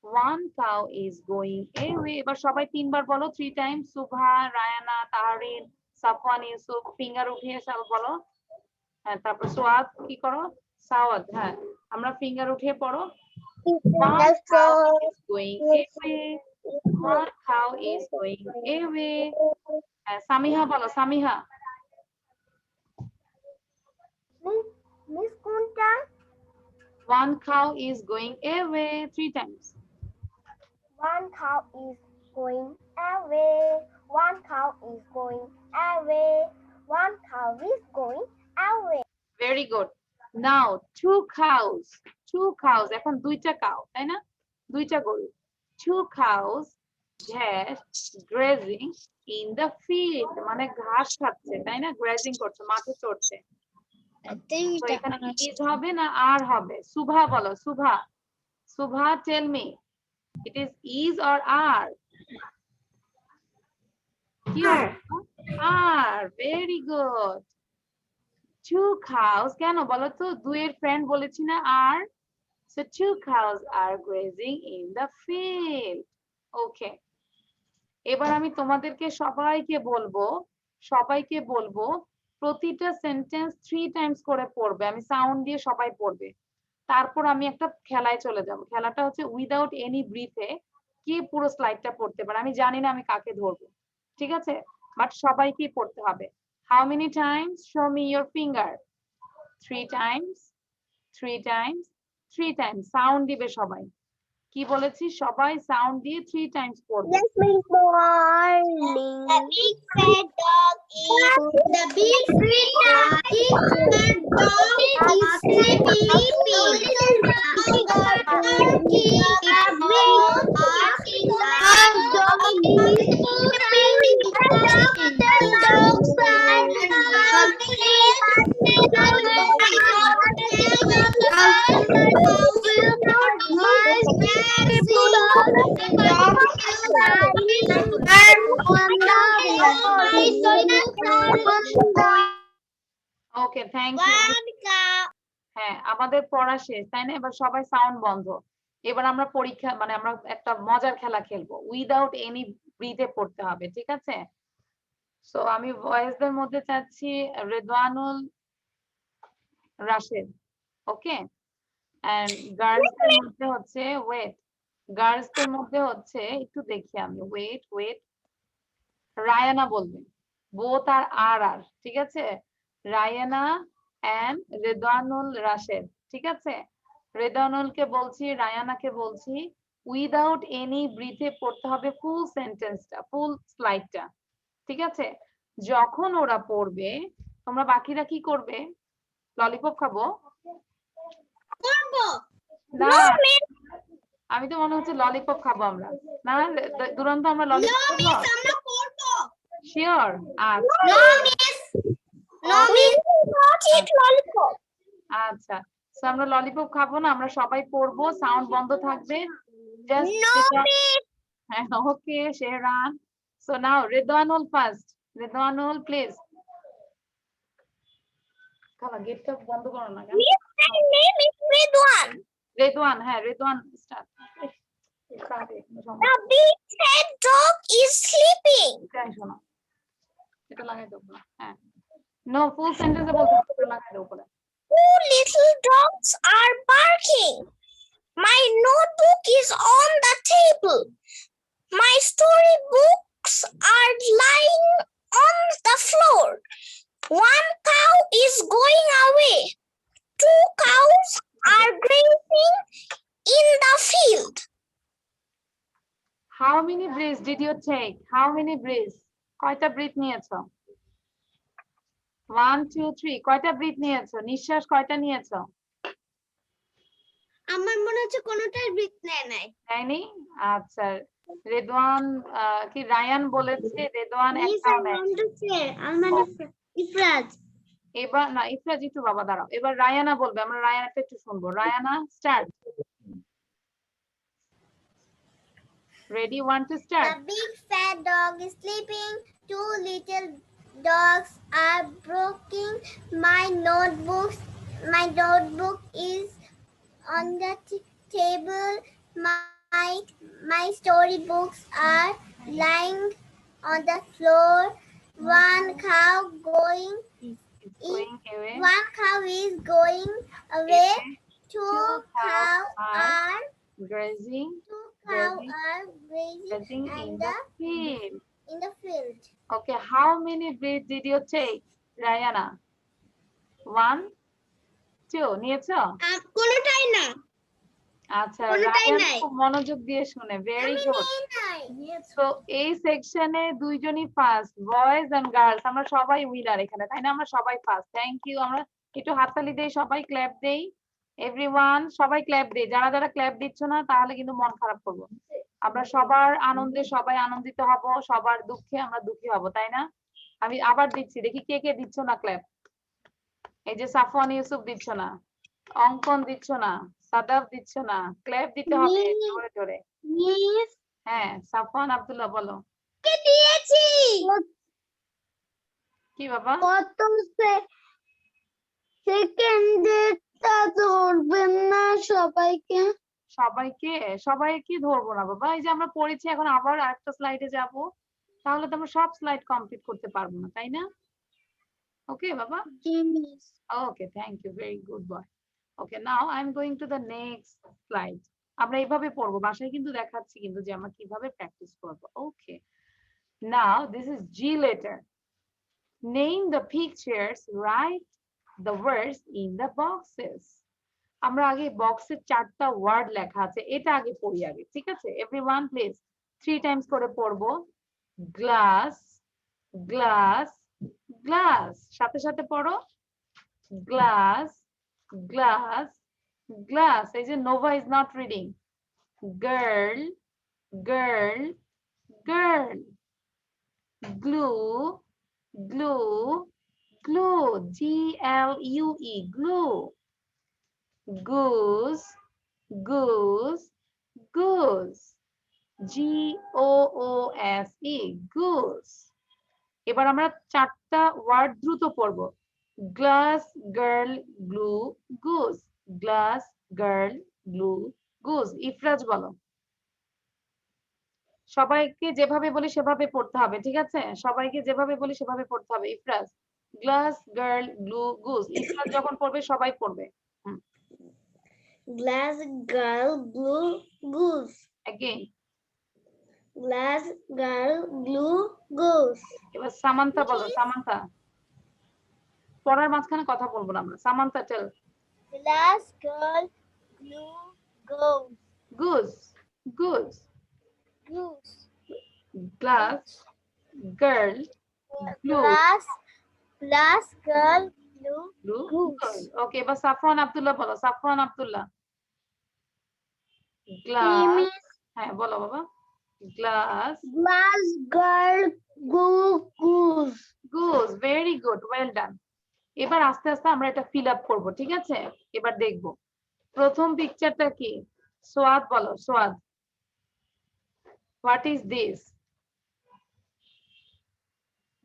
One cow is going away. এবার সবাই 3 বার বলো, 3 times. সুভা, রায়ানা, তাহরিন, সাফওয়ান, ইউসুফ, ফিঙ্গার উঠিয়ে সব বলো। হ্যাঁ, তারপর সোয়াদ কি করো? সাওয়াদ, হ্যাঁ আমরা ফিঙ্গার উঠিয়ে পড়ো। One cow is going away. One cow is going away. Samiha বলো, Samiha. Miss Kunta. One cow is going away, 3 times. One cow is going away. One cow is going away. One cow is going away. Very good. Now two cows. Two cows. এখন 2টা cow, তাই না? 2টা গরু। Two cows dash grazing in the field. মানে ঘাস খাচ্ছে, তাই না? grazing করছে, মাঠে চড়ছে। তো এখানে is হবে না আর হবে? সুভা বলো, Subha. Subha, tell me, it is or are? কি হবে? are. Very good. Two cows, কেন বলো তো? দুইয়ের ফ্রেন্ড বলেছি না are? So two cows are grazing in the field. Okay. এবার আমি তোমাদেরকে সবাইকে বলবো প্রতিটা সেন্টেন্স 3 টাইমস করে পড়বে। আমি সাউন্ড দিয়ে সবাই পড়বে, তারপর আমি একটা খেলায় চলে যাব। খেলাটা হচ্ছে উইদাউট এনি ব্রিথে কি পুরো স্লাইডটা পড়তে পারে। আমি জানি না আমি কাকে ধরবো, ঠিক আছে? বাট সবাইকেই পড়তে হবে। How many Times? Show me your finger. 3 times, 3 times, 3 Times. Sound দিবে সবাই। কি বলেছি? সবাই সাউন্ড দিয়ে 3 টাইমস পড়বে। Yes, Miss Morning. The big fat dog is the big fat dog is sleeping. Okay, thank you. হ্যাঁ, আমাদের পড়া শেষ, তাই না? এবার সবাই সাউন্ড বন্ধ। এবার আমরা পরীক্ষা মানে আমরা একটা মজার খেলা খেলবো, উইদাউট এনি ব্রিথে পড়তে হবে, ঠিক আছে? সো আমি বয়েজদের মধ্যে চাচ্ছি রেদওয়ানুল, রাশেদ, ওকে? এন্ড গার্লসদের মধ্যে হচ্ছে গার্লসদের মধ্যে হচ্ছে একটু দেখি আমি, ওয়েট, রায়ানা বলবে। বোথ আর, ঠিক আছে? রায়ানা এন্ড রেদওয়ানুল রাশেদ, ঠিক আছে? রেদওয়ানুলকে বলছি, রায়ানাকে বলছি, উইদাউট এনি ব্রিথে পড়তে হবে ফুল সেন্টেন্সটা, ফুল স্লাইডটা, ঠিক আছে? যখন ওরা পড়বে তোমরা বাকিরা কি করবে? ললিপপ খাবো না? আমি তো মনে হচ্ছে ললিপপ খাবো আমরা। না দুরন্ত, আমরা ললিপপ খাবো। শিওর? আচ্ছা No, miss. No, miss. Not eat lollipop. আচ্ছা, সো আমরা ললিপপ খাবো না, আমরা সবাই পড়বো, সাউন্ড বন্ধ থাকবে। Just No, miss. হ্যাঁ, okay Shehran. So now Ridwanul first. Ridwanul please. খালা গেটটা বন্ধ করো না কেন? Miss, my name is Ridwan. Redwan, হ্যাঁ Redwan start. The big fat dog is sleeping. শোনো, এটা লাগাই দেবো। হ্যাঁ, নো ফুল সেন্টেন্সে বলতে হবে, এটা লাগাই দেবো পরে। Two little dogs are barking. My notebook is on the table. My storybooks are lying on the floor. One cow is going away. Two cows are grazing in the field. How many breaths did you take? How many breaths? কয়টা ব্রিথ নিয়েছো? 1 2 3 কয়টা ব্রিথ নিয়েছো? নিঃশ্বাস কয়টা নিয়েছো? আমার মনে হচ্ছে কোনোটাই ব্রিথ নেয় নাই। তাইনি? আচ্ছা, রেদওয়ান কি রায়ান বলেছে রেদওয়ান একটাও নেয়। ইফরাজ। এবার না, ইফরাজ একটু বাবা দাঁড়াও, এবার রায়ানা বলবে, আমরা রায়ানাটা একটু শুনবো। Raina start. Ready, 1 to start. The big fat dog is sleeping. Two little dogs are barking. My notebook is on the table. My storybooks are lying on the floor. One cow Going away. One cow is going away. Two cows are Grazing grazing in the field. in the field. Okay, how many breaths did you take, Rayana? 1 2 নিয়েছো? কোনোটাই না। আচ্ছা, কোনোটাই রায়ান নাই। খুব মনোযোগ দিয়ে শুনে, ভেরি গুড। নিয়েছো। তো এই সেকশনে দুইজনই ফার্স্ট, বয়েজ এন্ড গার্লস, আমরা সবাই উইনার এখানে, তাই না? আমরা সবাই ফার্স্ট। Thank you. আমরা একটু হাততালি দেই, সবাই ক্ল্যাপ দেই। এভরিওয়ান সবাই ক্ল্যাপ দেই। যারা যারা ক্ল্যাপ দিচ্ছ না তাহলে কিন্তু মন খারাপ করবো। আমরা সবার আনন্দে সবাই আনন্দিত হব, সবার দুঃখে আমরা দুঃখী হব, তাই না? আমি আবার দিচ্ছি, দেখি কে কে দিচ্ছ না ক্ল্যাপ। এই যে সাফওয়ান ইউসুফ দিচ্ছ না, অঙ্কন দিচ্ছ না, সাদাব দিচ্ছ না, ক্ল্যাপ দিতে হবে জোরে জোরে। হ্যাঁ, সাফওয়ান আব্দুল্লাহ বলো। কে দিয়েছি? কি বাবা? কত সেকেন্ডেরটা ধরবেন না সবাইকে? সবাইকে ধরবো না বাবা। এই যে আমরা পড়েছি, এখন আবার আরেকটা স্লাইডে যাব, তাহলে তো আমরা সব স্লাইড কমপ্লিট করতে পারবো না, তাই না? ওকে বাবা? Okay, thank you, very good boy. Okay, now I am going to the next slide. আমরা এইভাবে পড়বো, বাসায় কিন্তু দেখাচ্ছি কিন্তু যে আমরা কিভাবে প্র্যাকটিস করবো। Okay, now this is G letter. Name the pictures, write the words in the boxes. আমরা আগে বক্সে 4টা ওয়ার্ড লেখা আছে, এটা আগে পড়ি আগে, ঠিক আছে? এভরিওয়ান প্লিজ 3 টাইমস করে পড়বো। গ্লাস, গ্লাস, গ্লাস, সাথে সাথে পড়ো। Glass, glass, glass. এই যে Nova is not reading. Girl, girl, girl. Glue, glue, glue, G-L-U-E, glue. Goose, goose, goose, G-O-O-S-E, goose. এবার আমরা 4টা ওয়ার্ড দ্রুত পড়বো। Glass, girl, glue, goose. Glass, girl, glue, goose. Ifraz বলো। সবাইকে যেভাবে বলি সেভাবে পড়তে হবে, ঠিক আছে? সবাইকে যেভাবে বলি সেভাবে পড়তে হবে। Ifraz, glass, girl, glue, goose. Ifraz যখন পড়বে সবাই পড়বে। Glass, girl, blue, goose. Again. Glass, girl, blue, goose. এবার সামান্তা বলো। সামান্তা, পড়ার মাঝখানে কথা বলবো না আমরা। Samanta tell. Glass, girl, blue, goose. Goose, goose. Goose. Glass, girl, blue, Glass, girl, blue, blue, goose. Okay, এবার সাফওয়ান আব্দুল্লাহ বলো। সাফওয়ান আব্দুল্লাহ। গ্লাস, হ্যাঁ বলো বাবা। glass, Glass, girl, goose. goose. Very good, well done. এবার আস্তে আস্তে আমরা এটা ফিল আপ করবো, ঠিক আছে? এবার দেখবো প্রথম পিকচারটা কি। সোয়াদ বলো, সোয়াদ। What is this?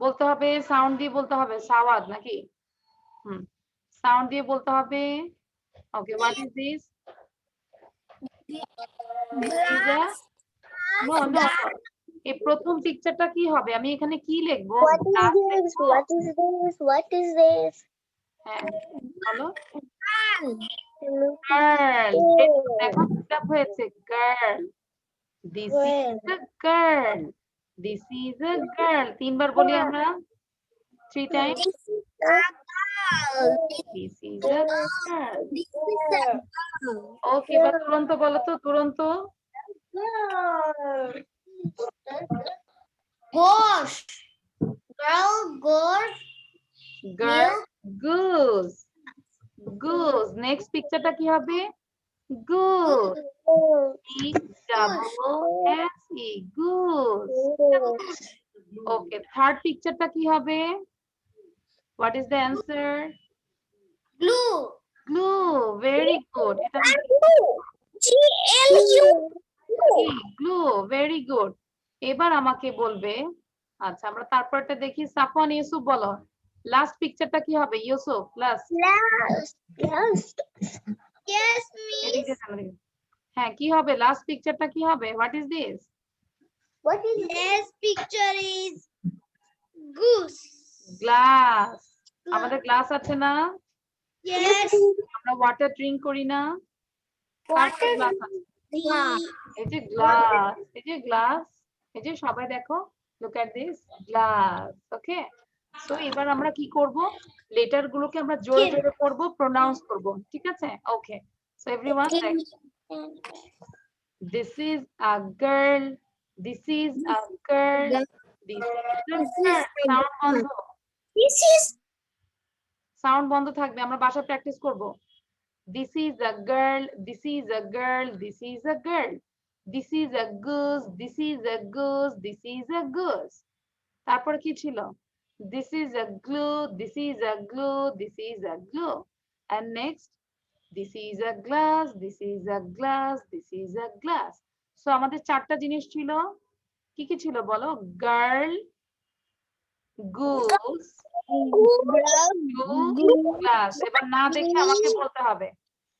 বলতে হবে, সাউন্ড দিয়ে বলতে হবে, সাওয়াদ নাকি? সাউন্ড দিয়ে বলতে হবে। Okay, what is this? No no, এই প্রথম পিকচারটা কি হবে? আমি এখানে কি লিখবো? What is glass this? লিখবো? What is this? What is this? হ্যাঁ বলো। Girl. গার্ল, দেখো ফিল আপ হয়েছে, girl. This is a girl, this is a girl. তিনবার বলি আমরা, 3 time. This is a girl. This is a girl. This is a girl. Okay, এবার তুরন্ত বলো তো, Turanta. Goose. Girl, goose. Girl, goose, goose. Next পিকচারটা কি হবে? Goose, E double S E, goose. Okay, third পিকচারটা কি হবে? What is the answer? Glue. Glue, very good. এটা G-L-U. Glue, very good. এবার আমাকে বলবে, আচ্ছা আমরা তারপরটা দেখি। সাফওয়ান, ইউসুফ বলো, লাস্ট পিকচারটা কি হবে? Yusuf, last. Last. Yes, miss. হ্যাঁ, কি হবে? লাস্ট পিকচারটা কি হবে? What is this? What is Yes, picture is goose. Glass. আমাদের গ্লাস আছে না? Yes. আমরা ওয়াটার ড্রিঙ্ক করি না? কার গ্লাস আছে? এই যে গ্লাস, এই যে গ্লাস, এই যে সবাই দেখো, look at this glass. Okay, so এবার আমরা কি করব? লেটার গুলোকে আমরা জোরে জোরে পড়বো, প্রোনাউন্স করব, ঠিক আছে? Okay, so everyone, this is a girl, this is a girl, this is a girl. Sound বন্ধ, This is সাউন্ড বন্ধ থাকবে, আমরা বাসায় প্র্যাকটিস করব। This is a girl, this is a girl, this is a girl. This is a goose, this is a goose, this is a goose. তারপর কি ছিল? This is a glue, this is a glue, this is a glue. And next, this is a glass, this is a glass, this is a glass. So আমাদের চারটা জিনিস ছিল। কি কি ছিল বলো? Girl, goose, glue, glass. এবার না দেখে আমাকে বলতে হবে।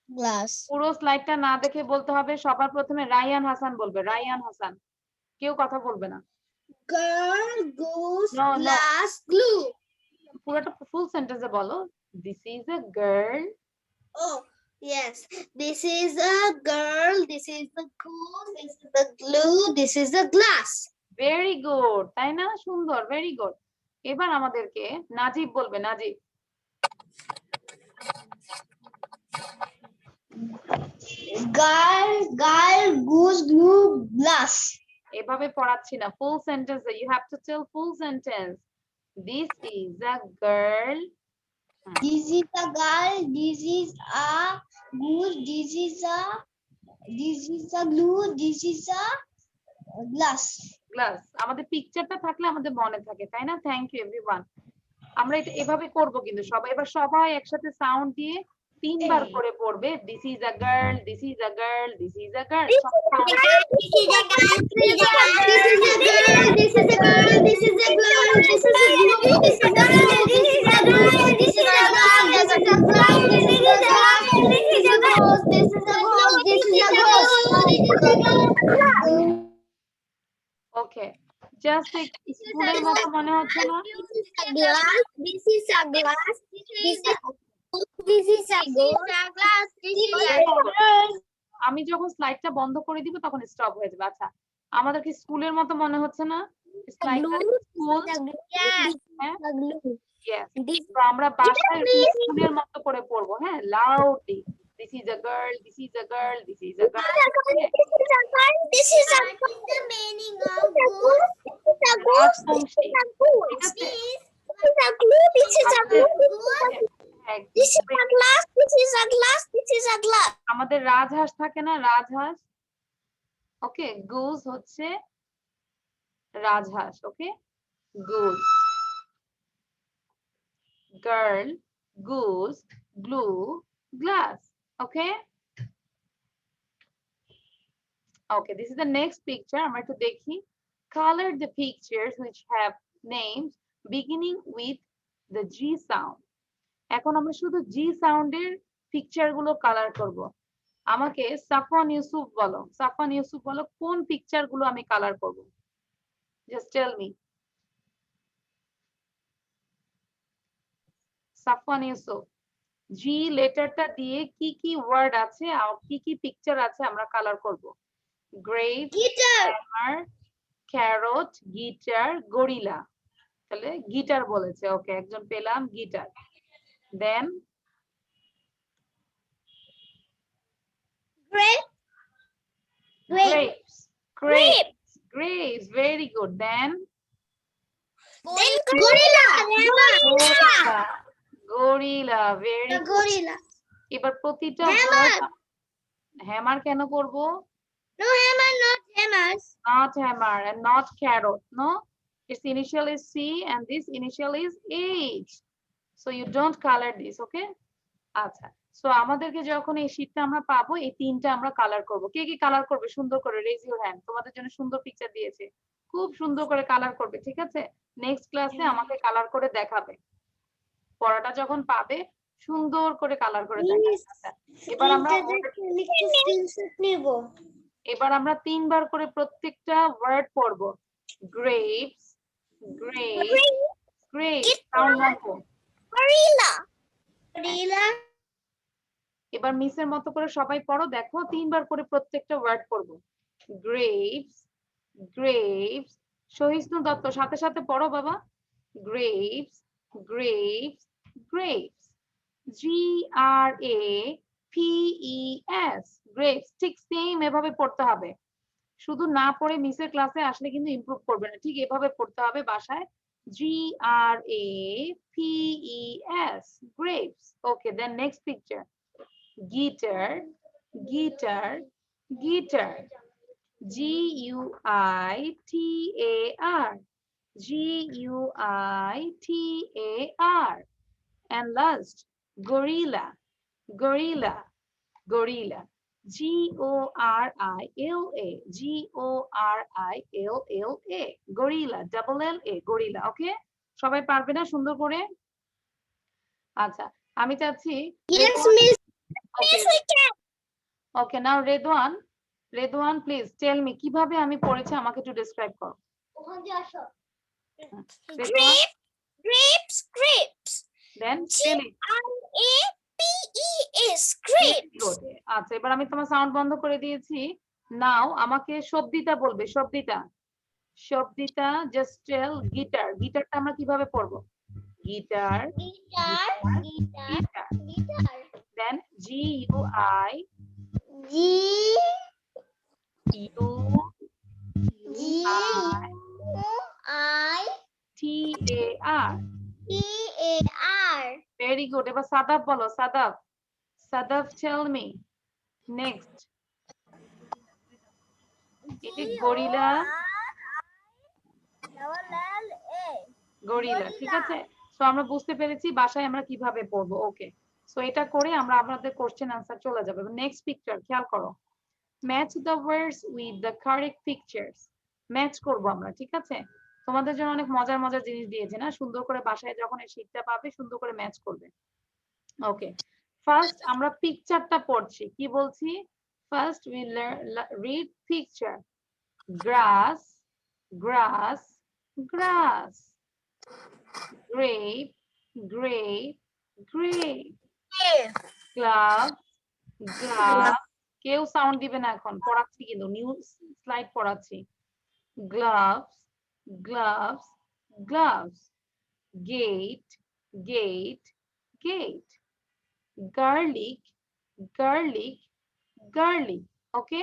glass. পুরো স্লাইডটা না দেখে বলতে হবে। সবার প্রথমে রায়ান হাসান বলবে, রায়ান হাসান। কেউ কথা বলবে না। Girl, goose, No, no. glass, glue. পুরোটা ফুল সেন্টেন্সে বলো। This is a girl. Oh, yes. This is a girl. This is the goose. This is the glue. This is the glass. Very good, তাই না? সুন্দর, ভেরি গুড। এবার আমাদেরকে নাজিব বলবে, Najib. Girl, goose, glue, glass. এভাবে পড়াচ্ছি না, ফুল সেন্টেন্সে। You have to tell full sentence. This is a girl. This is a girl. This is a goose. This is a glue. This is a glass. Glass. আমাদের পিকচারটা থাকলে আমাদের মনে থাকে, তাই না? Thank you everyone. আমরা এটা এভাবে করব কিন্তু সবাই। এবার সবাই একসাথে সাউন্ড দিয়ে 3 বার করে পড়বে। This is a girl, this is a girl, this is a girl. This is a girl. This is a girl. This is a girl. This is a girl. This is a glue. This is a glue. This is a glue. This is a girl. This is a glass. This is a glass. This is a ghost. This is a ghost. This is a ghost. Okay, just স্কুলের মতো মনে হচ্ছে না? This is a glass. This is a glass. This is a glass. This is a আমি যখন স্লাইডটা বন্ধ করে দিব তখন স্টপ হয়ে যাবে। আচ্ছা, আমাদের কি স্কুলের মতো মনে হচ্ছে না? স্লাইডটা স্কুল। Yes. Yes. তো আমরা বাসায় স্কুলের মতো করে পড়বো, হ্যাঁ, loudly. This is a girl, this is a girl, this is a girl. This is a The meaning of goose. Rajbanshi. ঠিক আছে? This is a glue. This is a glue. হ্যাঁ, This is a glass. This is a glass. This is a glass. আমাদের রাজহাঁস থাকে না, রাজহাঁস। ওকে, গুজ হচ্ছে রাজহাঁস, ওকে? Goose, girl, goose, glue, glass, okay? Okay, this is the next picture. আমরা একটু দেখি। Color the pictures which have names beginning with the G sound. এখন আমরা শুধু G সাউন্ডের পিকচার গুলো কালার করব। আমাকে সাফওয়ান ইউসুফ বলো, সাফওয়ান ইউসুফ বলো কোন পিকচার গুলো আমি কালার করব। Just tell me. Safwan Yusuf, জি লেটারটা দিয়ে কি কি ওয়ার্ড আছে আর কি কি পিকচার আছে আমরা কালার করব। Grape, hammer, carrot, guitar, gorilla. তাহলে গিটার বলেছে, ওকে, একজন পেলাম গিটার। দেন grapes, grapes, very good. Then gorilla, very good. এবার প্রতিটা হ্যামার কেন করব? Not hammer and not carrot, no? Its initial is C and this initial is H. So you don't color this, okay? আচ্ছা, সো আমাদেরকে যখন এই শীটটা আমরা পাবো, এই তিনটা আমরা কালার করব। কে কি কালার করবে সুন্দর করে? Raise your hand. তোমাদের জন্য সুন্দর পিকচার দিয়েছে, খুব সুন্দর করে কালার করবে, ঠিক আছে? নেক্সট ক্লাসে আমাকে কালার করে দেখাবে। পড়াটা যখন পাবে সুন্দর করে কালার করে দেখাবে। এবার আমরা তিনবার করে প্রত্যেকটা ওয়ার্ড পড়ব। গ্রেপস, গ্রেপস, গ্রেপস, সাউন্ড রাখো। এবার মিসের মতো করে সবাই পড়ো, দেখো তিনবার করে প্রত্যেকটা ওয়ার্ড পড়বো। গ্রেপস, গ্রেপস, সহিষ্ণু দত্ত সাথে সাথে পড়ো বাবা। Grapes, grapes, grapes, GRAPES, grapes. ঠিক সেম এভাবে পড়তে হবে, শুধু না পড়ে মিসের ক্লাসে আসলে কিন্তু ইমপ্রুভ করবে না, ঠিক এভাবে পড়তে হবে বাসায়। GRAPES, grapes. Okay, then next picture. Guitar, guitar, guitar. GUITAR, GUITAR. And last, gorilla, gorilla, gorilla. GORILA, GORILA, gorilla, double LA, gorilla. Okay, সবাই পারবে না সুন্দর করে? আচ্ছা, আমি চাচ্ছি Okay, now Redwan, please tell me কিভাবে আমি পড়েছি আমাকে একটু describe করো। Grapes, grapes. Then tell it. GRAPES, grapes. আচ্ছা, এবার আমি তোমার সাউন্ড বন্ধ করে দিয়েছি। নাও আমাকে শব্দিতা বলবে, শব্দিতা, শব্দিতা, just tell গিটার। গিটারটা আমরা কিভাবে পড়বো? Guitar, guitar. Then GUITAR, very good. এবার সাদাব বলো, Shadab, Shadab, tell me next. এটা গরিলা, গরিলা, ঠিক আছে? সো আমরা বুঝতে পেরেছি বাসায় আমরা কিভাবে পড়বো। ওকে, সো এটা করে আমরা আপনাদের কোশ্চেন আনসার চলে যাবে। নেক্সট পিকচার খেয়াল করো। Match the words with the correct pictures. Match করবো আমরা, ঠিক আছে? তোমাদের জন্য অনেক মজার মজার জিনিস দিয়েছে না, সুন্দর করে বাসায় যখন এই শীটটা পাবে সুন্দর করে ম্যাচ করবে। ওকে, ফার্স্ট আমরা পিকচারটা পড়ছি, কি বলছি? First we read picture. Glass, glass, glass. Grape, grape, grape. Glove, glove. কেউ সাউন্ড দিবে না এখন, পড়াচ্ছি কিন্তু নিউ স্লাইড পড়াচ্ছি। Gloves, gloves, gloves. Gate, gate, gate. Garlic, garlic, garlic. ওকে,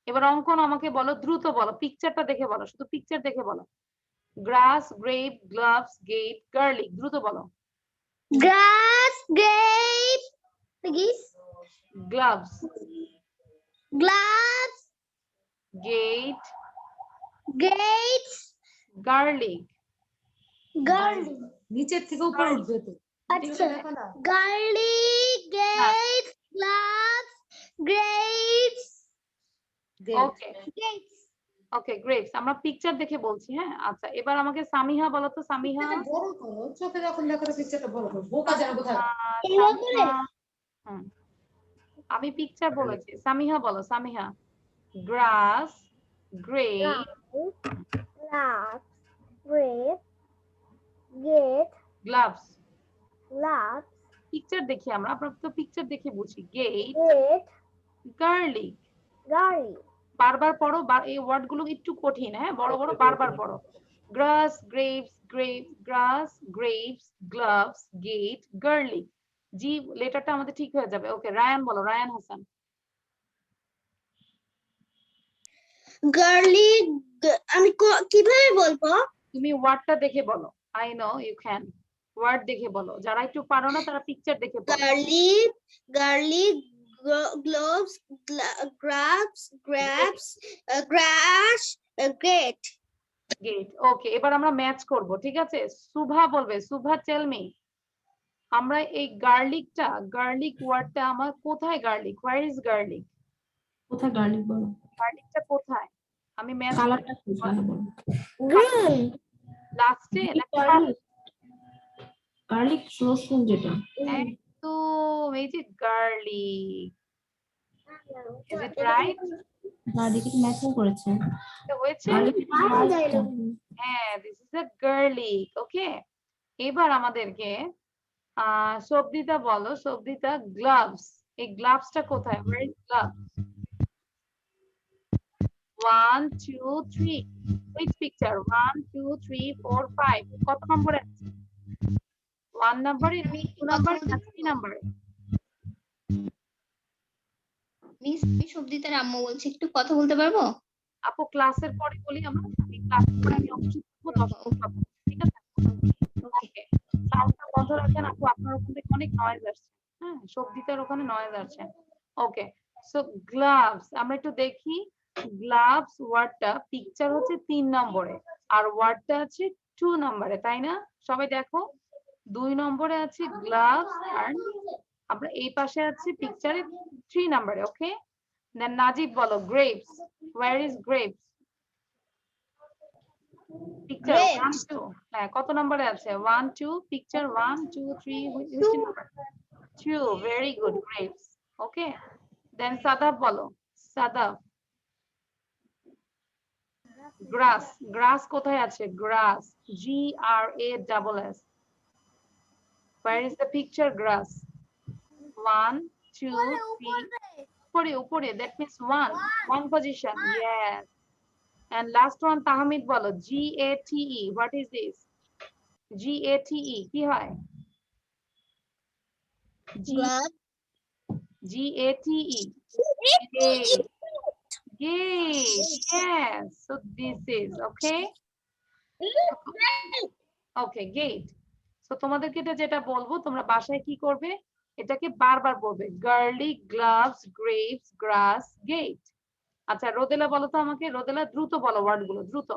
এবার অঙ্কন আমাকে বলো, দ্রুত বলো, পিকচারটা দেখে বলো, শুধু পিকচার দেখে বলো। Grass, grape, gloves, gate, garlic. দ্রুত বলো। Grass, grape, gloves, gloves, gate, gates, garlic. Garlic. নিচের থেকে উপরে উঠবে তো আচ্ছা দেখো না garlic, হ্যাঁ, grapes, gloves, grapes, ওকে grapes. ওকে গ্রেপস। আমরা পিকচার দেখে বলছি, হ্যাঁ। আচ্ছা, এবার আমাকে সামিহা বলো তো, সামিহা। এটা বড় করো চোখে যখন দেখো পিকচারটা বড় করো বোকা যেন কোথায় এবার করে সামিহা, হুম, আমি পিকচার বলেছি, সামিহা বলো, Samiha. Grass, grape, gloves, grapes, gate, gloves. gloves, picture দেখি আমরা, আপনারা তো পিকচার দেখে বুঝি। Gate, gate, garlic. garlic. বারবার পড়ো, এই ওয়ার্ড গুলো একটু কঠিন, হ্যাঁ, বড় বড় বারবার পড়ো। Grass, grapes, grass, grapes, gloves, get, garlic. G লেটারটা আমাদের ঠিক হয়ে যাবে। ওকে, রায়ান বলো, রায়ান হাসান। Garlic, আমি কিভাবে বলবো? তুমি ওয়ার্ডটা দেখে বলো। I know you can. Word দেখে বলো, যারা একটু পারো না তারা পিকচার দেখে বলো। Garlic, garlic, gloves, grabs, grass, gate. Gate. Okay, এবার আমরা ম্যাচ করব, ঠিক আছে। সুভা বলবে, সুভা টেল মি, আমরা এই গার্লিকটা, গার্লিক ওয়ার্ডটা আমার কোথায়, গার্লিক, হোয়ার ইজ গার্লিক? কোথায় গার্লিক বলো গার্লিকটা কোথায়? আমি ম্যাচ কালারটা কোথায় বলো Green. লাস্টে নাকি গার্লিক রসুন যেটা তো এই যে garlic, is it right? Garlic matching করেছে হয়েছে, হ্যাঁ, দিস ইজ আ গার্লিক। ওকে, এবার আমাদেরকে সবদিতা বলো, সবদিতা গ্লাভস, এই গ্লাভসটা কোথায়, where is gloves? 1 2 3, which picture? 1 2 3 4 5, কত নম্বরে আছে? 1 নম্বরে, 2 নম্বর, 3 নম্বরে? মিস আমি সবদিতার আম্মু বলছি, একটু কথা বলতে পারবো? আপু ক্লাসের পরে বলি আমরা, এই ক্লাসের পরে আমি অবশ্যই করব 10 মিনিট, ঠিক আছে? ওকে, সাউন্ডটা বন্ধ রাখেন আপু, আপনার ওখান থেকে অনেক নয়েজ আসছে, হ্যাঁ, সবদিতার ওখানে নয়েজ আসছে। ওকে, সো গ্লাভস আমরা একটু দেখি। গ্লাভস ওয়ার্ডটা পিকচার হচ্ছে 3 নম্বরে, আর ওয়ার্ডটা আছে 2 নম্বরে, তাই না? সবাই দেখো, 2 নম্বরে আছে গ্লাভস, আর আমরা এই পাশে আছে পিকচারে 3 নম্বরে। ওকে, দেন নাজিব বলো grapes, where is grapes? Picture 1 2, হ্যাঁ, কত নম্বরে আছে? 1 2, picture 1 2 3, which number? 2, very good, grapes. Okay, then Shadab বলো, সাদাব। গ্রাস, গ্রাস কোথায় আছে? গ্রাস, GRASS, where is the picture? Grass, 1 2 3, উপরে উপরে, that means one position, yes. And last one Tahmid বলো, GATE, what is this? GATE কি হয়? GATE, gate, gate, yes. So this is okay. Okay, gate. So তোমাদেরকে এটা যেটা বলবো, তোমরা বাসায় কি করবে, এটাকে বারবার বলবে, গার্লিক, গ্লাভস, গ্রেপস, গ্রাস, গেট। আচ্ছা, রোদেলা বলো তো আমাকে, রোদেলা দ্রুত বলো ওয়ার্ড গুলো, দ্রুত।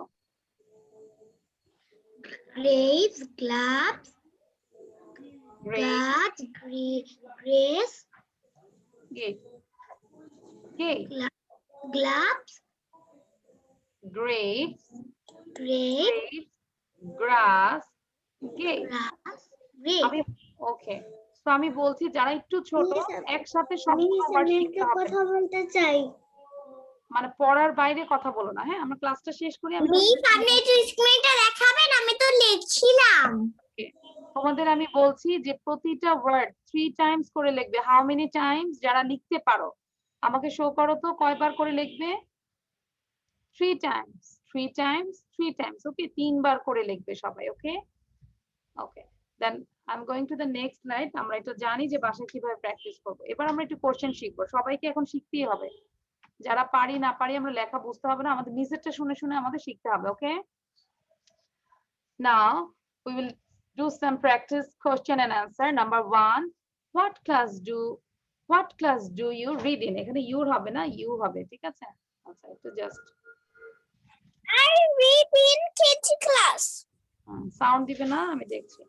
Grapes, gloves, grape, grace, get, get, gloves, grapes, grape, grapes, grass, gate. grass, grape. আমি ওকে, তো আমি বলছি যারা একটু ছোট একসাথে সবগুলো ওয়ার্ড শিখতে হবে, কথা বলতে চাই। মানে পড়ার বাইরে কথা বলো না, হ্যাঁ। আমরা ক্লাসটা শেষ করি, আমি মিস আপনি একটু স্ক্রিনটা দেখাবেন, আমি তো লিখছিলাম। তোমাদের আমি বলছি যে প্রতিটা ওয়ার্ড 3 টাইমস করে লিখবে। How many Times? যারা লিখতে পারো আমাকে শো করো তো, কয়বার করে লিখবে? 3 টাইমস, 3 টাইমস, 3 টাইমস। ওকে, 3 বার করে লিখবে সবাই। Okay okay, then I am going to the next slide. আমরা এটা জানি যে বাসায় কিভাবে প্র্যাকটিস করব। এবার আমরা একটু কোশ্চেন শিখবো, সবাইকে এখন শিখতেই হবে। যারা পারি না পারি, আমরা লেখা বুঝতে হবে না, আমাদের নিজেরটা শুনে শুনে আমাদের শিখতে হবে। ওকে, নাও we will do some practice question and answer. Number 1, what class do you read in? এখানে you হবে না, you হবে, ঠিক আছে? আচ্ছা, একটু just I read in KG class. Sound দিবে না, আমি দেখছি।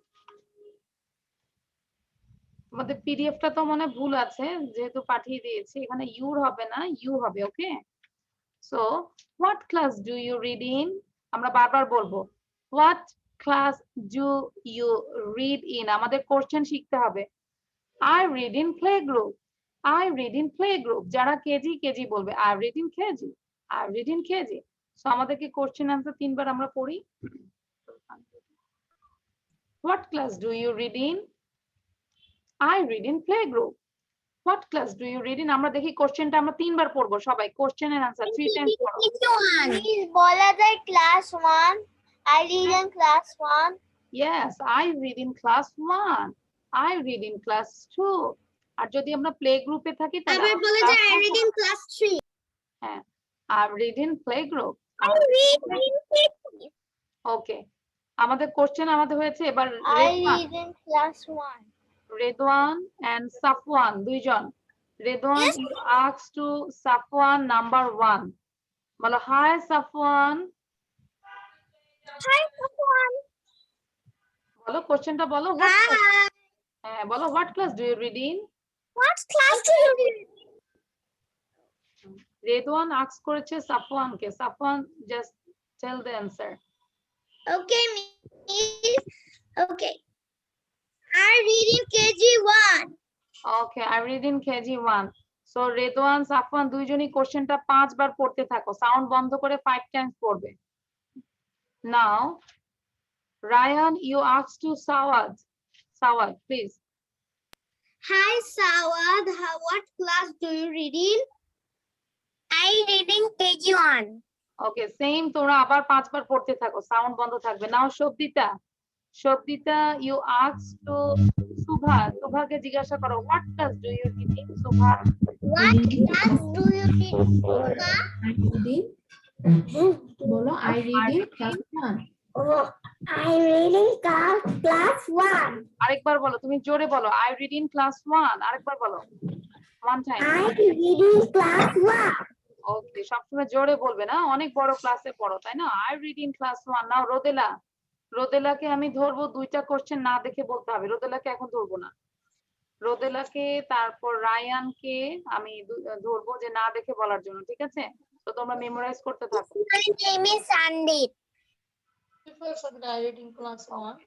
আমাদের পিডিএফটা তো মনে ভুল আছে, যেহেতু পাঠিয়ে দিয়েছি, এখানে ইউর হবে না, ইউ হবে। Okay, so what class do you read in, আমরা বারবার বলবো what class do you read in. আমাদের কোশ্চেন শিখতে হবে। I read in play group. I read in play group. যারা কেজি কেজি বলবে I read in KG, I read in KG. So আমাদেরকে কোশ্চেন আনসার তিনবার আমরা পড়ি। What class do you read in? I read in play group. What class do you read in? আমরা দেখি কোশ্চেনটা আমরা তিনবার পড়বো সবাই। কোশ্চেনের আনসার 3 টাইমস পড়ো। Please বলা যায় class 1. I read in class 1. Yes, I read in class 1. I read in class 2. আর যদি আমরা প্লে গ্রুপে থাকি তাহলে আবার বলা যায় I read in class 3. হ্যাঁ, I read in play group. I read in KG. ওকে, আমাদের কোশ্চেন আমাদের হয়েছে এবার I read in class 1. Redwan and Safwan দুইজন। Redwan Yes. you ask to Safwan number 1, বলো হাই সাফওয়ান। Hi, Safwan. বলো কোশ্চেনটা বলো। হ্যাঁ বলো what class do you read in. What class do you read? Redwan ask করেছে সাফওয়ানকে। Safwan just tell the answer. Okay, miss. Okay. I read in KG 1. Okay, I read in KG 1। সো রেদওয়ান সাফওয়ান দুইজনই কোশ্চেনটা 5 বার পড়তে থাকো, সাউন্ড বন্ধ করে 5 টাইমস পড়বে। Now Rayan you ask to Sawad. Sawad please. Hi Sawad, what class do you read in? I read in KG 1. Okay, same তোমরা আবার 5 বার পড়তে থাকো, সাউন্ড বন্ধ থাকবে। Now Shobdita. Shobdita you ask to Shuva. সুভাকে জিজ্ঞাসা করো what class do you read in. Shuva What class do you read in? I read in বলো I read in class 1. Oh, I read in class 1. আরেকবার বলো, তুমি জোরে বলো আই রিড ইন ক্লাস 1। আরেকবার বলো, one time. I read in class 1. ওকে, সবসময় জোরে বলবে না, অনেক বড় ক্লাসে পড়ো তাই না। I read in class 1। নাও রোদেলা। রোদেলাকে আমি ধরবো, দুইটা কোশ্চেন না দেখে বলতে হবে। রোদেলাকে এখন ধরবো না, রোদেলাকে তারপর রায়ানকে আমি ধরবো যে না দেখে বলার জন্য, ঠিক আছে। তো তোমরা মেমোরাইজ করতে থাকো। My name is Sandip. I read in class 1.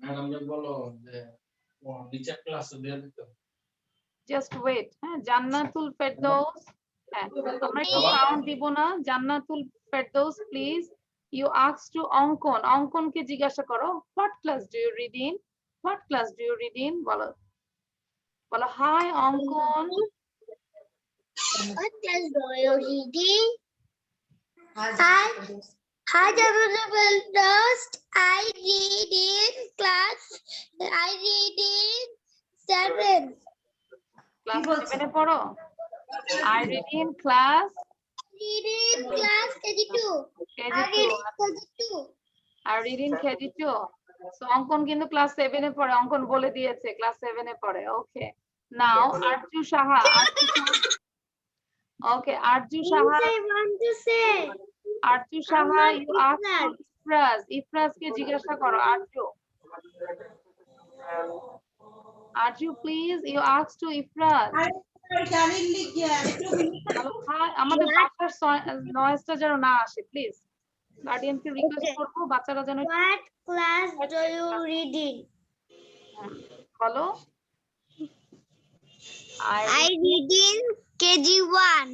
Madam বলো যে নিচে ক্লাসে দিয়ে দিত। Just wait. হ্যাঁ, জান্নাতুল ফেরদৌস। হ্যাঁ, আমরা একটু সাউন্ড দিব না। Jannatul Ferdous please you ask to Ankan. অঙ্কনকে জিজ্ঞাসা করো what class do you read in. What class do you read in বলো। বলো হাই অঙ্কন। What class do you read in? Hi. Hi, Dust. I read in class. I read in 7. Class 7 এ পড়ো। I read in class Read in class KG 2. KG 2। KG 2. আর read in KG 2। So Ankan কিন্তু ক্লাস 7 এ পড়ে। অঙ্কন বলে দিয়েছে ক্লাস 7 এ পড়ে। ওকে, নাও আরজু সাহা। ওকে, Arzu Saha. I want to say. Arzu Saha আমার ইউ আস্ক ইফরাজ। ইফরাজ। ইফরাজকে জিজ্ঞাসা করো Arzu. Arzu please you ask to Ifraz. আমাদের বাচ্চার নয়েজটা যেন না আসে প্লিজ। গার্ডিয়ানকে রিকোয়েস্ট করবো বাচ্চারা যেন What class do you read in? বলো। I read in KG 1.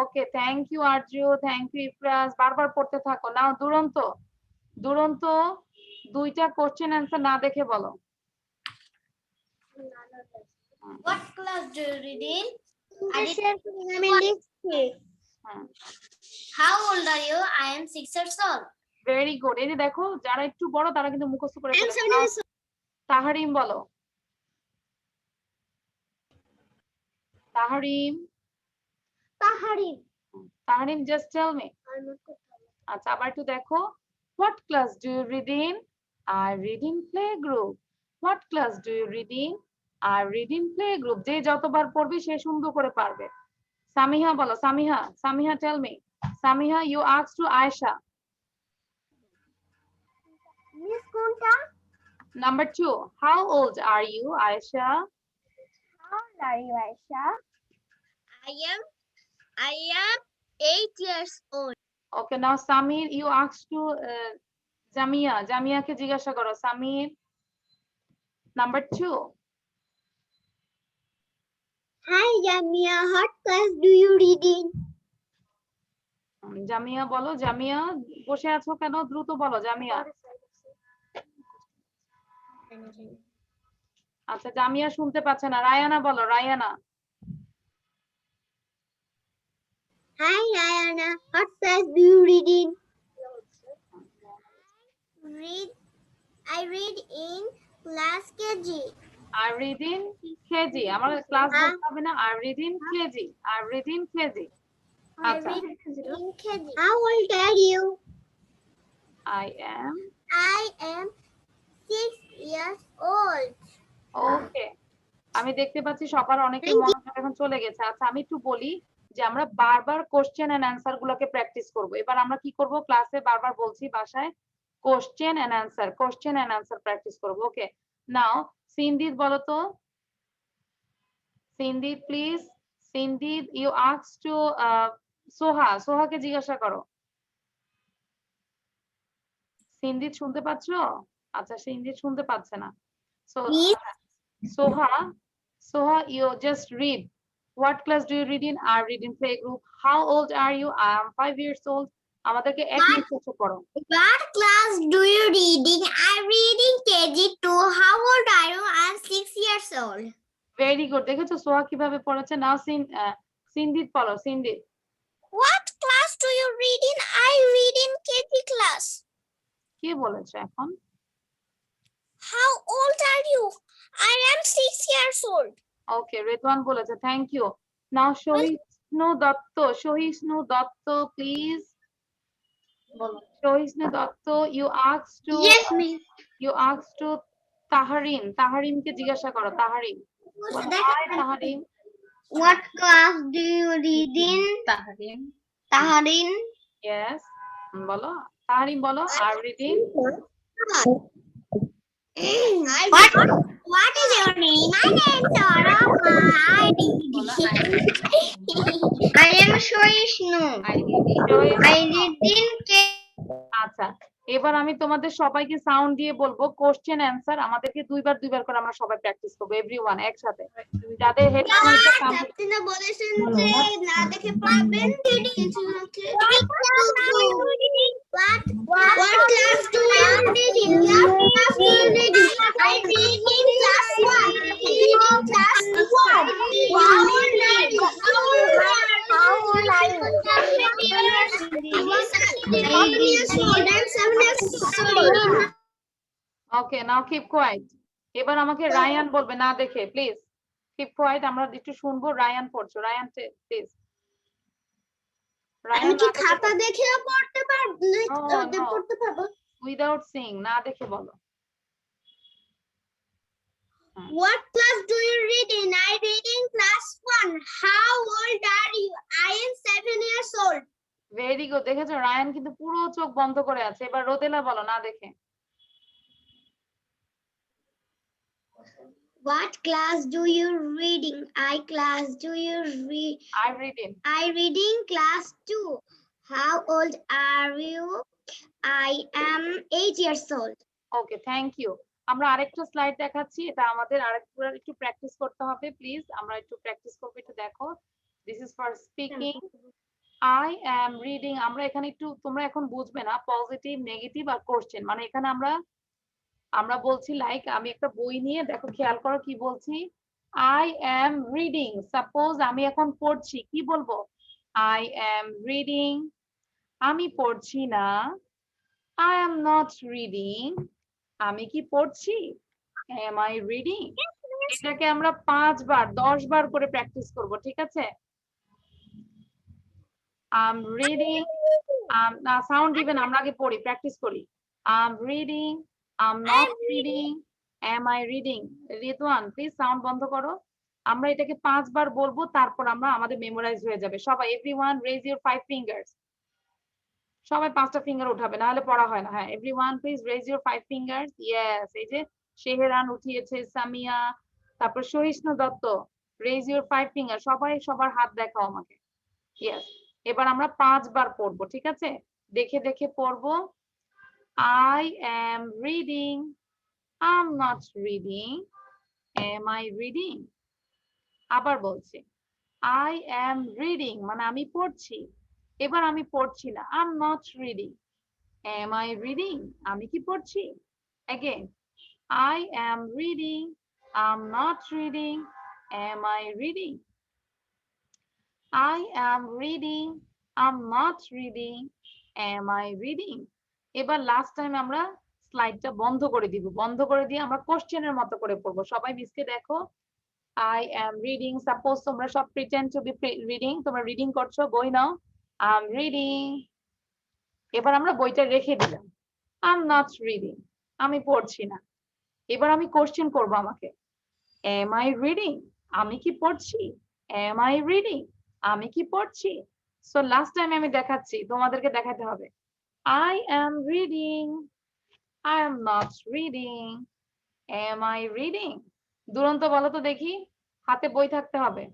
Okay, thank you Arzu, thank you Ifraz. বারবার পড়তে থাকো। নাও দুরন্ত। দুরন্ত দুইটা কোশ্চেন অ্যান্সার না দেখে বলো। What class do you read in? How old are you? I am 6 years old. Very good. এই যে দেখো, যারা একটু বড় তারা কিন্তু মুখস্থ করে I am ফেলে। 7 years old. তাহারিম বলো। Taharim. Tahari. Taharim just tell me. আচ্ছা, আবার একটু দেখো। What class do you read in. I read in play group. What class do you read in. I read in play group. যে যতবার পড়বে সে সুন্দর করে পারবে। সামিহা বলো। Samiha. Samiha tell me. Samiha, you ask to Aisha. Miss Kunta, Number 2, how old are you, Aisha? how old are you, Aisha? I am 8 years old. Okay, now Samir, you ask to Jamia. Jamia ke জিজ্ঞাসা করো, Samir. Number 2. Hi, Jamia. What class do you read in? Jamia বলো, জামিয়া বসে আছো কেন? দ্রুত বলো জামিয়া। আচ্ছা, জামিয়া শুনতে পাচ্ছে না। রায়ানা বলো, Raina. Hi, Ayana. What class do you read in? I read in class KG. I read in KG. আমার ক্লাস বলতে হবে না, I read in KG. I read in KG. আচ্ছা, In KG. How old are you? I am. I am 6 years old. Okay. আমি দেখতে পাচ্ছি সবার অনেকের মনোযোগ এখন চলে গেছে। আচ্ছা, আমি একটু বলি যে আমরা বারবার কোশ্চেন এন্ড অ্যান্সার গুলোকে প্র্যাকটিস করব। এবার আমরা কি করব, ক্লাসে বারবার বলছি, বাসায় কোশ্চেন এন্ড অ্যান্সার প্র্যাকটিস করব। ওকে, নাও সিনদিদ বলো তো। সিনদিদ প্লিজ। সিনদিদ, ইউ আস্ক টু সোহা। সোহাকে জিজ্ঞাসা করো। সিনদিদ শুনতে পাচ্ছো? আচ্ছা, সিনদিদ শুনতে পাচ্ছে না। So Soha, you just read. What class do you read in? I read in playgroup. How old are you? I am 5 years old. আমাদেরকে এক মিনিট শেষে পড়ো। What class do you read in? I read in KG2. How old are you? I am 6 years old. Very good. দেখেছো সোহা কিভাবে পড়েছে? নাও সিনদিদ পড়ো, সিনদিদ। What class do you read in? I read in KG class. কে বলেছে এখন? How old are you? I am 6 years old. Okay, Redwan বলেছে, থ্যাংক ইউ। নাও সহিষ্ণু দত্ত প্লিজ। সহিষ্ণু Dutta, you ask to Yes, miss. তাহারিনকে জিজ্ঞাসা করো, তাহারিন। Hi, তাহারিন। What class do you read in? Taharin. Yes. বলো, তাহারিন বলো, I read in. What is your name? My name is Sarama. I am Shoishnu. I read in K. আচ্ছা, এবার আমি তোমাদের সবাইকে সাউন্ড দিয়ে বলবো কোশ্চেন অ্যান্সার। আমাদেরকে দুইবার করে আমরা সবাই প্র্যাকটিস করবো, এভরিওয়ান একসাথে। যাদের হেডফোন আছে আপনি বলেছেন যে না দেখে পারবেন। What class do you read in? Class do you read in? I read in class 1. Class 1. How old are you? How old are you? 7 years old. I'm 7 years old. Okay, now keep quiet. এবার আমাকে রায়ান বলবে না দেখে, প্লিজ কিপ কোয়াইট। আমরা একটু শুনবো। রায়ান পড়ছো, রায়ান প্লিজ। আমি কি খাতা দেখে পড়তে পারবো? পড়তে পারবো? উইদাউট সিং, না দেখে বলো। What class do you read in? I read in class 1. How old are you? I am 7 years old. Very good. দেখেছো রায়ান কিন্তু পুরো চোখ বন্ধ করে আছে। এবার রোদেলা বলো না দেখে। What class do you read in? I read in class 2. How old are you? I am 8 years old. Okay, thank you. আমরা আরেকটা স্লাইড দেখাচ্ছি, এটা আমাদের একটু প্র্যাকটিস করতে হবে। প্লিজ আমরা একটু প্র্যাকটিস করবো, একটু দেখো। This is for speaking. I am reading। আমরা এখানে একটু, তোমরা এখন বুঝবে না পজিটিভ, নেগেটিভ আর কোশ্চেন। মানে এখানে আমরা বলছি লাইক আমি একটা বই নিয়ে, দেখো খেয়াল করো কি বলছি। I am reading। সাপোজ আমি এখন পড়ছি, কি বলবো? I am reading। আমি পড়ছি না। I am not reading। আমি কি পড়ছি? Am I reading? এটাকে আমরা 5 বার 10 বার করে প্র্যাকটিস করব, ঠিক আছে? I'm reading। না সাউন্ড দিবেন, আমরা আগে পড়ি, প্র্যাকটিস করি। I'm reading। I'm not reading। Am I reading? Ridwan please sound বন্ধ করো। আমরা এটাকে 5 বার বলবো, তারপর আমরা আমাদের মেমোরাইজ হয়ে যাবে। সবাই এভরিওয়ান রেজ ইউর 5 ফিঙ্গার্স। সবাই 5টা ফিঙ্গার উঠাবে, না হলে পড়া হয় না। হ্যাঁ, everyone please raise your 5 fingers. Yes, এই যে শেহরান উঠিয়েছে, সামিয়া, তারপর সহিষ্ণু দত্ত, রেজ ইউর 5 ফিঙ্গার। সবাই সবার হাত দেখাও আমাকে। ইয়েস, এবার আমরা 5 বার পড়বো, ঠিক আছে? দেখে দেখে পড়বো। I am reading, I'm not reading, am I reading? আবার বলছি, I am reading মানে আমি পড়ছি। এবার আমি পড়ছি না, I'm not reading. Am I reading? আমি কি পড়ছি? Again, I am reading, I'm not reading, am I reading? I am reading, I'm not reading, am I reading? এবার লাস্ট টাইম আমরা স্লাইডটা বন্ধ করে দিব, বন্ধ করে দিয়ে আমরা কোশ্চেনের মতো করে পড়বো। সবাই মিসকে দেখো, I am reading, suppose তোমরা সব pretend to be reading, তোমরা রিডিং করছো, বই নাও, I'm reading। এবার আমরা বইটা রেখে দিলাম, I'm not reading, আমি পড়ছি না। এবার আমি কোশ্চেন করব আমাকে, am I reading? আমি কি পড়ছি? am I reading? আমি কি পড়ছি? সো লাস্ট টাইম আমি দেখাচ্ছি, তোমাদেরকে দেখাতে হবে, I am reading, I am not reading, am I reading? দুরন্ত বলো তো দেখি, হাতে বই থাকতে হবে।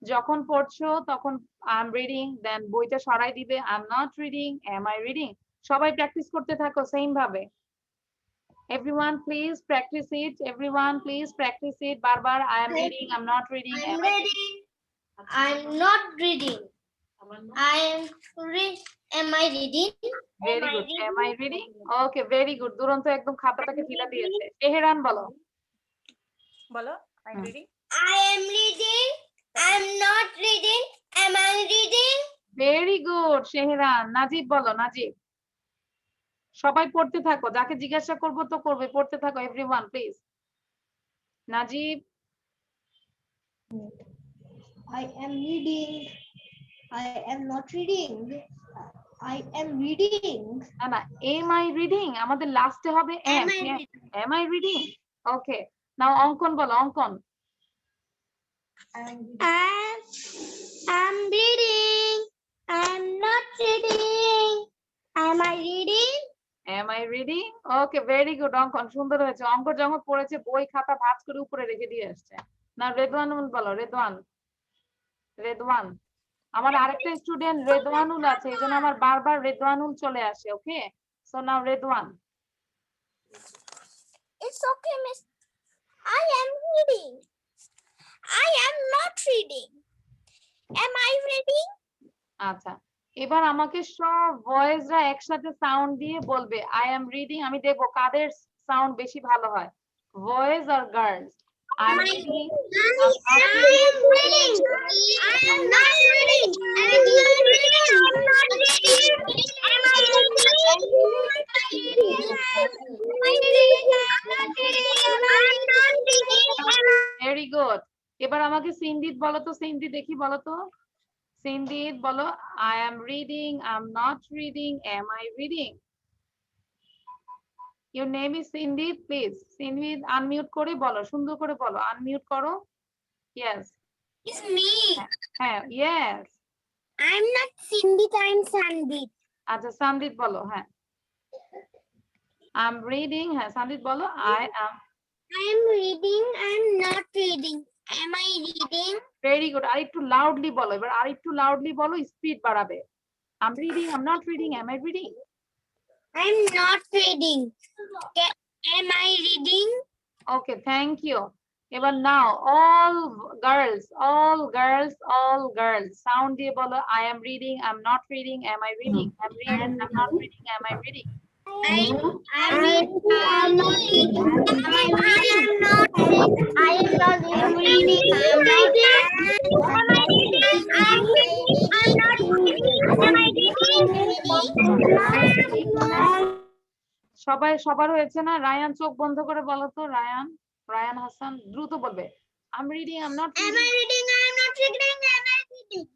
যখন পড়ছো তখন I'm reading, দেন বইটা সরাই দিবে, I'm not reading, am I reading? সবাই প্র্যাকটিস করতে থাকো সেম ভাবে। Everyone please practice it, everyone please practice it বারবার, I am reading, I'm not reading, I'm am I reading? reading. I'm not reading. I am am I reading? Very good, am I reading? Okay, very good, দুরন্ত একদম খাতাটাকে ফিলা দিয়েছে। তেহরান বলো। বলো, I'm reading. I am reading. I'm not reading. Am I reading? Very good, Shehran. Najib বলো, নাজিব। সবাই পড়তে থাকো, যাকে জিজ্ঞাসা করবো তো করবে, পড়তে থাকো everyone please. Najib. I am reading. I am not reading. I am reading. না না, am I reading আমাদের লাস্টে হবে am। Am I reading? Am I reading? Okay, নাও অঙ্কন বলো, অঙ্কন। I'm reading. I'm not reading. Am I reading? Am I reading? Okay, very good, অঙ্কন সুন্দর হয়েছে। অঙ্ক যখন পড়েছে বই খাতা ভাঁজ করে উপরে রেখে দিয়ে আসছে। না রেদওয়ান বলো, রেদওয়ান। রেদওয়ান, আমার আরেকটা স্টুডেন্ট রেদওয়ানুল আছে, এই জন্য আমার বারবার রেদওয়ানুল চলে আসে। Okay, so now Redwan. It's okay, miss. I am reading. I am not reading. Am I reading? আচ্ছা, এবার আমাকে সব ভয়েসরা একসাথে সাউন্ড দিয়ে বলবে আই এম রিডিং। আমি দেখবো কাদের সাউন্ড বেশি ভালো হয়, বয়েজ আর girls. I am reading, I am reading. I am not reading. I am not reading. I'm not reading. Am I reading? Very good. এবার আমাকে সিন্দিত বলো তো, সিন্দি দেখি বলো তো, সিন্দিত বলো, I am reading, I am not reading, am I reading? Your name is Sindit, please Sindit unmute করে বলো, সুন্দর করে বলো, আনমিউট করো। Yes, It's me. হ্যাঁ, yes. I'm not Cindy. I'm Sandit. আচ্ছা, সন্দিত বলো। হ্যাঁ, আই এম রিডিং। হ্যাঁ, সন্দিত বলো, I am. I am reading. I'm not reading. Am I reading? Very good, আর একটু লাউডলি বলো, এবার আর একটু লাউডলি বলো, স্পিড বাড়াবে। I am reading, I am not reading, am I reading? I'm not reading. Am I reading? Okay, thank you. এবার now all girls, all girls, all girls sound দিয়ে বলো, I am reading, I am not reading, am I reading? I am reading, I am not reading, am I reading? I'm not reading. I am not reading. I am not reading. I'm not সবাই সবার হয়েছে না? রায়ান চোখ বন্ধ করে বলো তো, রায়ান, রায়ান হাসান দ্রুত বলবে, I am reading, I am not Am I reading? I am not reading. Am I reading?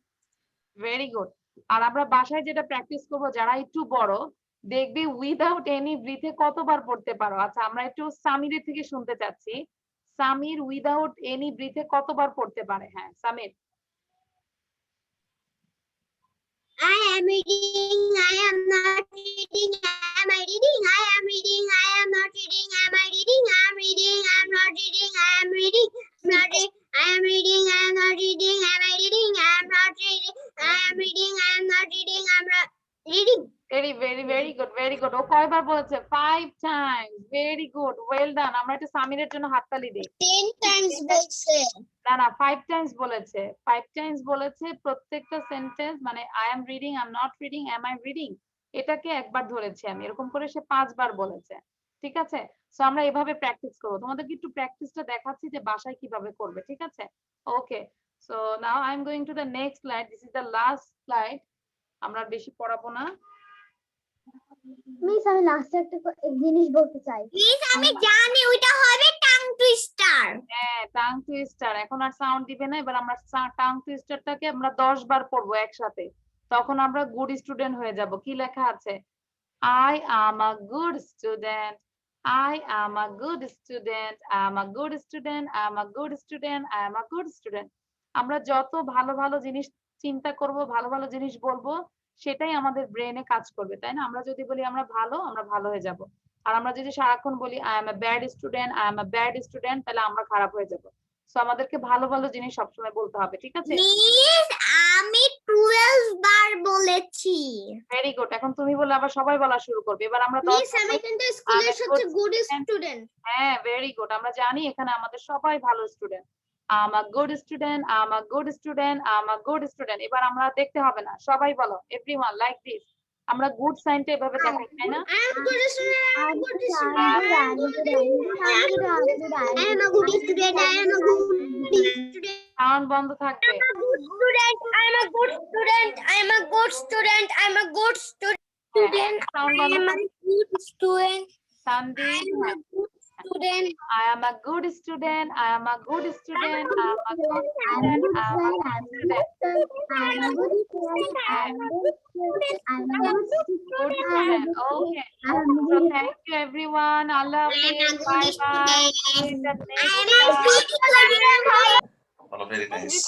Very good. আর আমরা বাসায় যেটা প্র্যাকটিস করব, যারা একটু বড় দেখবে উইদাউট এনি ব্রিথে কতবার পড়তে পারো। আচ্ছা, আমরা একটু সামিরের থেকে শুনতে চাচ্ছি, সামির উইদাউট এনি ব্রিথে কতবার পড়তে পারে? হ্যাঁ, Samir. I am reading. I am not reading. Am I reading? I am reading. I am not reading. Am I reading? I am reading. I am not reading. I am reading. Not reading. I am reading. I am not reading. Am I reading? I am not reading. I am reading. I am not reading. I am not reading. very good, very good. ও কয়বার বলেছে? 5 times. Very good, well done. আমরা একটু সামিরের জন্য হাততালি দিই। 10 times বলছে। না না 5 times বলেছে, 5 times বলেছে। প্রত্যেকটা সেন্টেন্স মানে I am reading, I am not reading, am I reading, এটাকে একবার ধরেছি আমি, এরকম করে সে 5 বার বলেছে। ঠিক আছে, সো আমরা এভাবে প্র্যাকটিস করব। তোমাদেরকে একটু প্র্যাকটিসটা দেখাচ্ছি যে বাসায় কিভাবে করবে। ঠিক আছে, okay. So now I am going to the next slide. This is the last slide, আমরা বেশি পড়াবো না। মিস আমি লাস্টে একটা জিনিস বলতে চাই। মিস আমি জানি ওইটা হবে টাং টুইস্টার। হ্যাঁ, টাং টুইস্টার। এখন আর সাউন্ড দিবে না, এবার আমরা টাং টুইস্টারটাকে আমরা 10 বার পড়বো একসাথে, তখন আমরা গুড স্টুডেন্ট হয়ে যাব। কি লেখা আছে? I am a good student. I am a good student. I am a good student. I am a good student. I am a good student. আমরা যত ভালো ভালো জিনিস চিন্তা করব, ভালো ভালো জিনিস বলবো, সেটাই আমাদের ব্রেনে কাজ করবে, তাই না? আমরা যদি বলি আমরা ভালো হয়ে যাব। আর আমরা যদি সারাক্ষণ বলি I am a bad student, I am a bad student, তাহলে আমরা খারাপ হয়ে যাব। সো আমাদেরকে ভালো ভালো জিনিস সবসময় বলতে হবে। ঠিক আছে, মিস আমি 12 বার বলেছি। Very good. এখন তুমি বলে আবার সবাই বলা শুরু করবে। এবার আমরা 10 মিস আমি কিন্তু স্কুলের সবচেয়ে গুড স্টুডেন্ট। হ্যাঁ, ভেরি গুড। আমরা জানি এখানে আমাদের সবাই ভালো student. I'm a good student, I'm a good student, I'm a good student। এবার আমরা দেখতে হবে না, সবাই বলো, এভরিওয়ান লাইক দিস। আমরা গুড সাইনটা এভাবে দেখাই, তাই না? I am a good student. I am a good student. I am a good student. I am a good student. I am a good student. Sound বন্ধ থাকবে। I am a good student. I am a good student. I am a good student. Sound বন্ধ I am a থাকবে। good student. সানদীপ, I am a good student. I am a good student, I am a good student, I am a good I am a student, good I am a good student. I am a good student. I am a good student. I am a good Good student. student. Okay. So thank you everyone. Allah Hafiz. Bye bye. See you in the next I am a good student. Very nice.